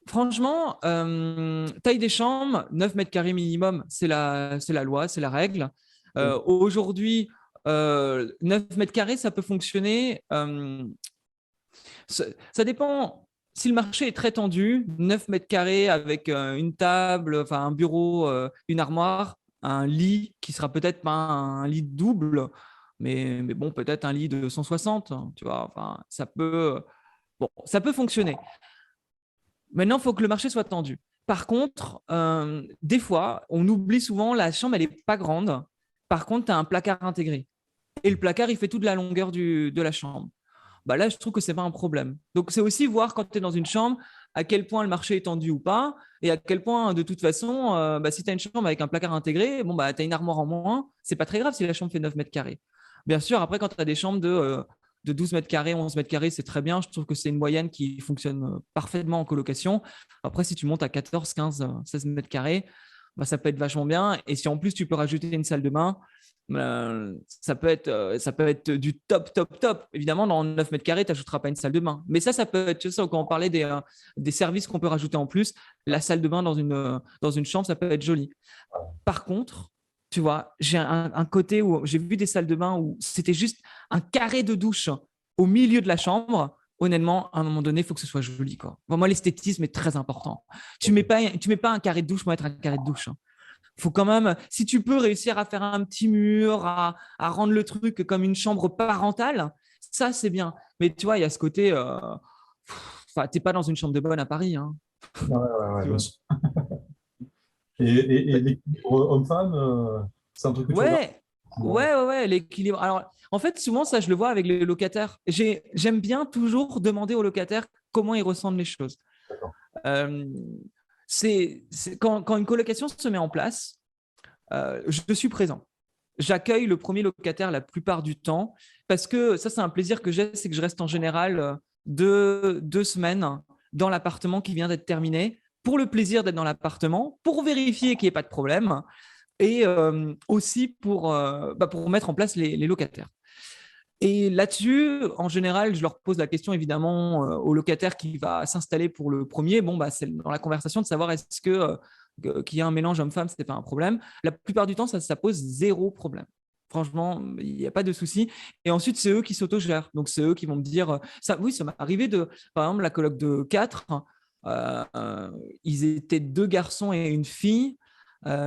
Franchement, taille des chambres, 9 mètres carrés minimum, c'est la loi, c'est la règle. Aujourd'hui, 9 mètres carrés, ça peut fonctionner. Ça dépend. Si le marché est très tendu, 9 mètres carrés avec une table, enfin un bureau, une armoire, un lit qui sera peut-être pas un lit double, mais bon, peut-être un lit de 160, tu vois. Enfin, ça peut fonctionner. Maintenant, il faut que le marché soit tendu. Par contre, des fois, on oublie souvent, la chambre, elle n'est pas grande. Par contre, tu as un placard intégré. Et le placard, il fait toute la longueur de la chambre. Bah là, je trouve que ce n'est pas un problème. Donc, c'est aussi voir quand tu es dans une chambre à quel point le marché est tendu ou pas, et à quel point, de toute façon, si tu as une chambre avec un placard intégré, bon, bah, tu as une armoire en moins, c'est pas très grave si la chambre fait 9 mètres carrés. Bien sûr, après, quand tu as des chambres de 12 mètres carrés, 11 mètres carrés, c'est très bien. Je trouve que c'est une moyenne qui fonctionne parfaitement en colocation. Après, si tu montes à 14, 15, 16 mètres carrés, bah, ça peut être vachement bien. Et si en plus, tu peux rajouter une salle de bain, ça peut être du top, top, top. Évidemment, dans 9 mètres carrés, tu n'ajouteras pas une salle de bain. Mais ça peut être ça. Quand on parlait des services qu'on peut rajouter en plus, la salle de bain dans une chambre, ça peut être joli. Par contre, tu vois, j'ai un côté où j'ai vu des salles de bain où c'était juste un carré de douche au milieu de la chambre. Honnêtement, à un moment donné, il faut que ce soit joli, quoi. Pour moi, l'esthétisme est très important. Tu mets pas un carré de douche pour mettre un carré de douche. Faut quand même, si tu peux réussir à faire un petit mur, à rendre le truc comme une chambre parentale, ça, c'est bien. Mais tu vois, il y a ce côté, t'es pas dans une chambre de bonne à Paris. Ouais, bien sûr. Et l'équilibre homme-femme, c'est un truc que tu regardes? Ouais, l'équilibre. Alors, en fait, souvent, ça, je le vois avec les locataires. J'aime bien toujours demander aux locataires comment ils ressentent les choses. Euh, quand une colocation se met en place, je suis présent. J'accueille le premier locataire la plupart du temps parce que ça, c'est un plaisir que j'ai, c'est que je reste en général 2 semaines dans l'appartement qui vient d'être terminé pour le plaisir d'être dans l'appartement, pour vérifier qu'il n'y ait pas de problème et aussi pour mettre en place les locataires. Et là-dessus, en général, je leur pose la question évidemment au locataire qui va s'installer pour le premier. Bon, c'est dans la conversation de savoir est-ce qu'il y a un mélange homme-femme, ce n'est pas un problème. La plupart du temps, ça pose zéro problème. Franchement, il n'y a pas de souci. Et ensuite, c'est eux qui s'autogèrent. Donc, c'est eux qui vont me dire ça. Oui, ça m'est arrivé par exemple, la coloc de 4, ils étaient 2 garçons et une fille.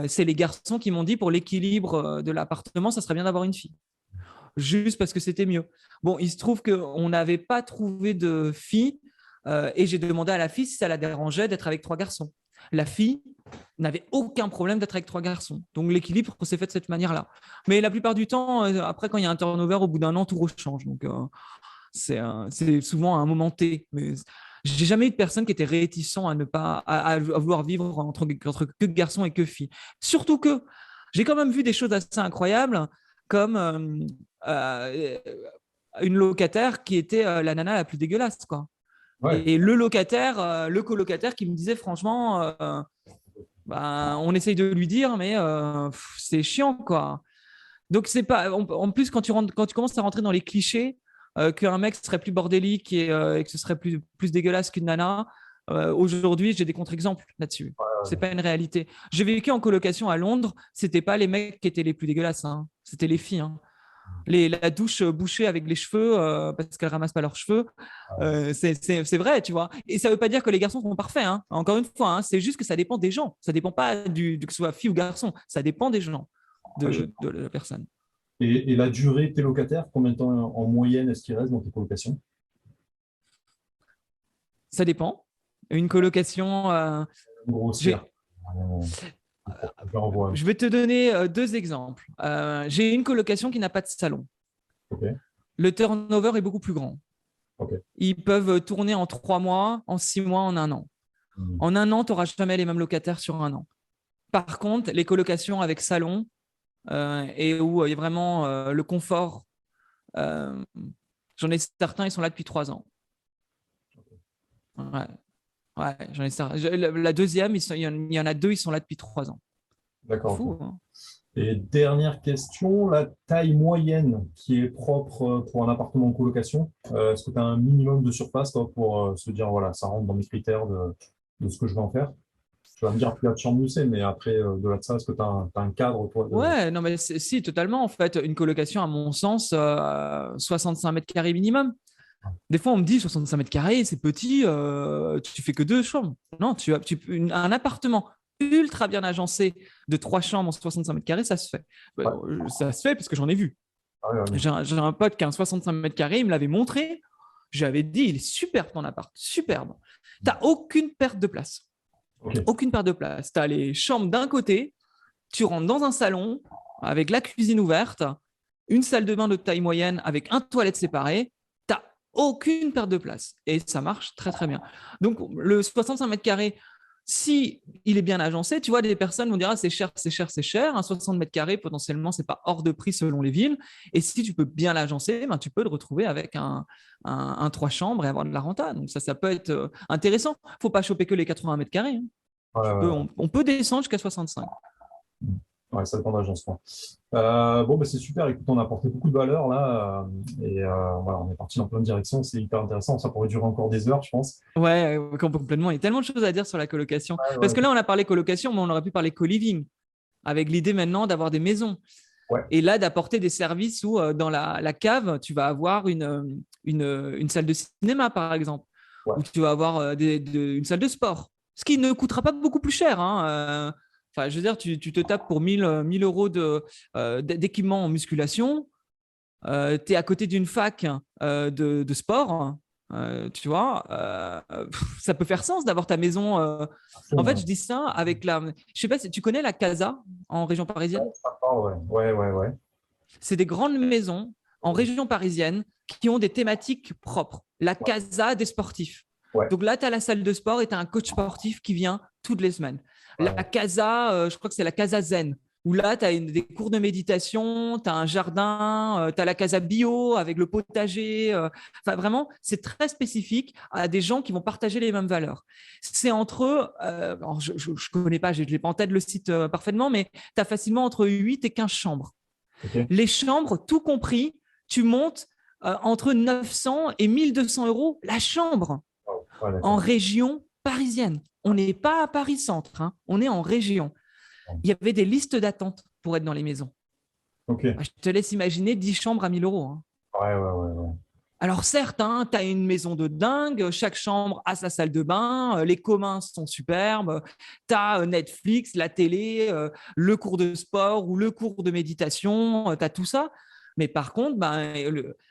C'est les garçons qui m'ont dit pour l'équilibre de l'appartement, ça serait bien d'avoir une fille. Juste parce que c'était mieux. Bon, il se trouve qu'on n'avait pas trouvé de fille et j'ai demandé à la fille si ça la dérangeait d'être avec 3 garçons. La fille n'avait aucun problème d'être avec 3 garçons. Donc, l'équilibre s'est fait de cette manière-là. Mais la plupart du temps, après, quand il y a un turnover, au bout d'un an, tout rechange. Donc, c'est souvent un moment T. Mais J'ai jamais eu de personne qui était réticent à ne pas à vouloir vivre entre que garçons et que filles. Surtout que j'ai quand même vu des choses assez incroyables, comme euh, une locataire qui était la nana la plus dégueulasse, quoi. Ouais. Et le colocataire qui me disait franchement, bah, on essaye de lui dire, mais c'est chiant, quoi. Donc c'est pas. En plus, quand tu commences à rentrer dans les clichés, qu'un mec serait plus bordélique et que ce serait plus dégueulasse qu'une nana, aujourd'hui, j'ai des contre-exemples là-dessus. C'est pas une réalité. J'ai vécu en colocation à Londres. C'était pas les mecs qui étaient les plus dégueulasses, hein. C'était les filles, hein. La douche bouchée avec les cheveux parce qu'elles ramassent pas leurs cheveux, c'est vrai, tu vois. Et ça veut pas dire que les garçons sont parfaits, hein. Encore une fois, hein, c'est juste que ça dépend des gens. Ça dépend pas que ce soit fille ou garçon. Ça dépend des gens, de la personne. Et la durée de tes locataires, combien de temps en moyenne est-ce qu'ils restent dans tes colocations? Ça dépend. Une colocation, Grossière. je vais te donner deux exemples. J'ai une colocation qui n'a pas de salon. Ok. Le turnover est beaucoup plus grand. Ok. Ils peuvent tourner en 3 mois, en 6 mois, en 1 an. En 1 an, tu n'auras jamais les mêmes locataires sur 1 an. Par contre, les colocations avec salon et où il y a vraiment le confort, j'en ai certains, ils sont là depuis 3 ans. Ouais. Ouais, j'en ai certains. La deuxième, il y en a 2, ils sont là depuis 3 ans. D'accord. Fou, hein. Et dernière question, la taille moyenne qui est propre pour un appartement en colocation, est-ce que tu as un minimum de surface toi, pour se dire, voilà, ça rentre dans mes critères de ce que je vais en faire? Tu vas me dire plus de chambre où c'est, mais après, de ça, est-ce que tu as, un cadre toi, Ouais, non, mais si, totalement. En fait, une colocation, à mon sens, 65 mètres carrés minimum. Des fois, on me dit 65 mètres carrés, c'est petit, tu fais que 2 chambres. Non, un appartement ultra bien agencé de 3 chambres en 65 mètres carrés, ça se fait. Ça se fait parce que j'en ai vu. Ah ouais, ouais. J'ai un pote qui a un 65 mètres carrés, il me l'avait montré. J'avais dit, il est superbe ton appart, superbe. Tu n'as aucune perte de place. Ok. Aucune perte de place. Tu as les chambres d'un côté, tu rentres dans un salon avec la cuisine ouverte, une salle de bain de taille moyenne avec un toilette séparé. Tu n'as aucune perte de place. Et ça marche très, très bien. Donc, le 65 mètres carrés, si il est bien agencé, tu vois, des personnes vont dire, ah, c'est cher, c'est cher, c'est cher. Un 60 mètres carrés, potentiellement, c'est pas hors de prix selon les villes. Et si tu peux bien l'agencer, ben, tu peux le retrouver avec un 3 chambres et avoir de la renta. Donc, ça peut être intéressant. Il ne faut pas choper que les 80 mètres carrés, hein. On peut descendre jusqu'à 65. Ouais, ça dépend de l'agencement. Bon, bah, c'est super. Écoute, on a apporté beaucoup de valeur là. Voilà, on est parti dans plein de directions. C'est hyper intéressant. Ça pourrait durer encore des heures, je pense. Ouais, complètement. Il y a tellement de choses à dire sur la colocation. Ouais, Parce ouais. que là, on a parlé colocation, mais on aurait pu parler co-living, avec l'idée maintenant d'avoir des maisons. Ouais. Et là, d'apporter des services où, dans la cave, tu vas avoir une salle de cinéma, par exemple, Ouais. où tu vas avoir une salle de sport, ce qui ne coûtera pas beaucoup plus cher, hein. Enfin, je veux dire, tu te tapes pour 1000 euros d'équipement en musculation. Tu es à côté d'une fac de sport. Tu vois, ça peut faire sens d'avoir ta maison. En fait, je dis ça avec je sais pas si tu connais la Casa en région parisienne. Ouais, ouais, ouais, ouais. C'est des grandes maisons en région parisienne qui ont des thématiques propres. La Casa des sportifs. Ouais. Donc là, tu as la salle de sport et tu as un coach sportif qui vient toutes les semaines. Ouais. La Casa, je crois que c'est la Casa Zen, où là, tu as des cours de méditation, tu as un jardin, tu as la Casa Bio avec le potager. Enfin, vraiment, c'est très spécifique à des gens qui vont partager les mêmes valeurs. C'est entre eux, alors je ne connais pas, je ne l'ai pas en tête le site parfaitement, mais tu as facilement entre 8 et 15 chambres. Okay. Les chambres, tout compris, tu montes entre 900 et 1200 euros la chambre. Ouais, en région parisienne. On n'est pas à Paris-Centre, hein. On est en région. Il y avait des listes d'attente pour être dans les maisons. Okay. Je te laisse imaginer 10 chambres à 1000 euros. Hein. Ouais. Alors certes, hein, tu as une maison de dingue, chaque chambre a sa salle de bain, les communs sont superbes, tu as Netflix, la télé, le cours de sport ou le cours de méditation, tu as tout ça. Mais par contre,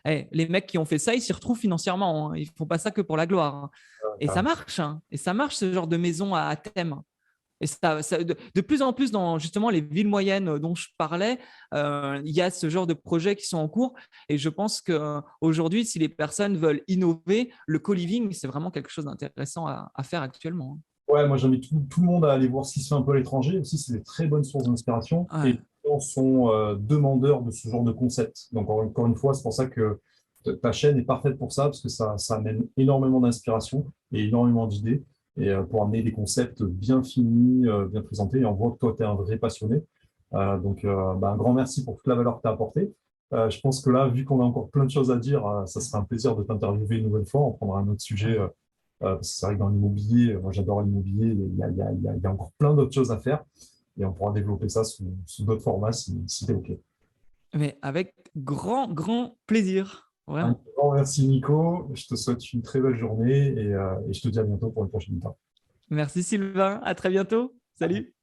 les mecs qui ont fait ça, ils s'y retrouvent financièrement, hein. Ils ne font pas ça que pour la gloire, hein. Et ça marche, hein. Et ça marche, ce genre de maison à thème. Et de plus en plus, dans justement les villes moyennes dont je parlais, il y a ce genre de projets qui sont en cours. Et je pense qu'aujourd'hui, si les personnes veulent innover, le co-living, c'est vraiment quelque chose d'intéressant à faire actuellement. Ouais, moi j'invite tout le monde à aller voir ce qui se fait un peu à l'étranger. Aussi, c'est des très bonnes sources d'inspiration. Et Ouais. les gens sont demandeurs de ce genre de concept. Donc, encore une fois, c'est pour ça que ta chaîne est parfaite pour ça, parce que ça amène énormément d'inspiration et énormément d'idées. Et pour amener des concepts bien finis, bien présentés. Et on voit que toi, tu es un vrai passionné. Un grand merci pour toute la valeur que tu as apportée. Je pense que là, vu qu'on a encore plein de choses à dire, ça serait un plaisir de t'interviewer une nouvelle fois. On prendra un autre sujet. Parce que c'est vrai que dans l'immobilier, moi j'adore l'immobilier, il y a encore plein d'autres choses à faire et on pourra développer ça sous d'autres formats si tu es OK. Mais avec grand, grand plaisir. Un Vraiment. grand merci Nico, je te souhaite une très belle journée et je te dis à bientôt pour une prochaine étape. Merci Sylvain. À très bientôt. Salut.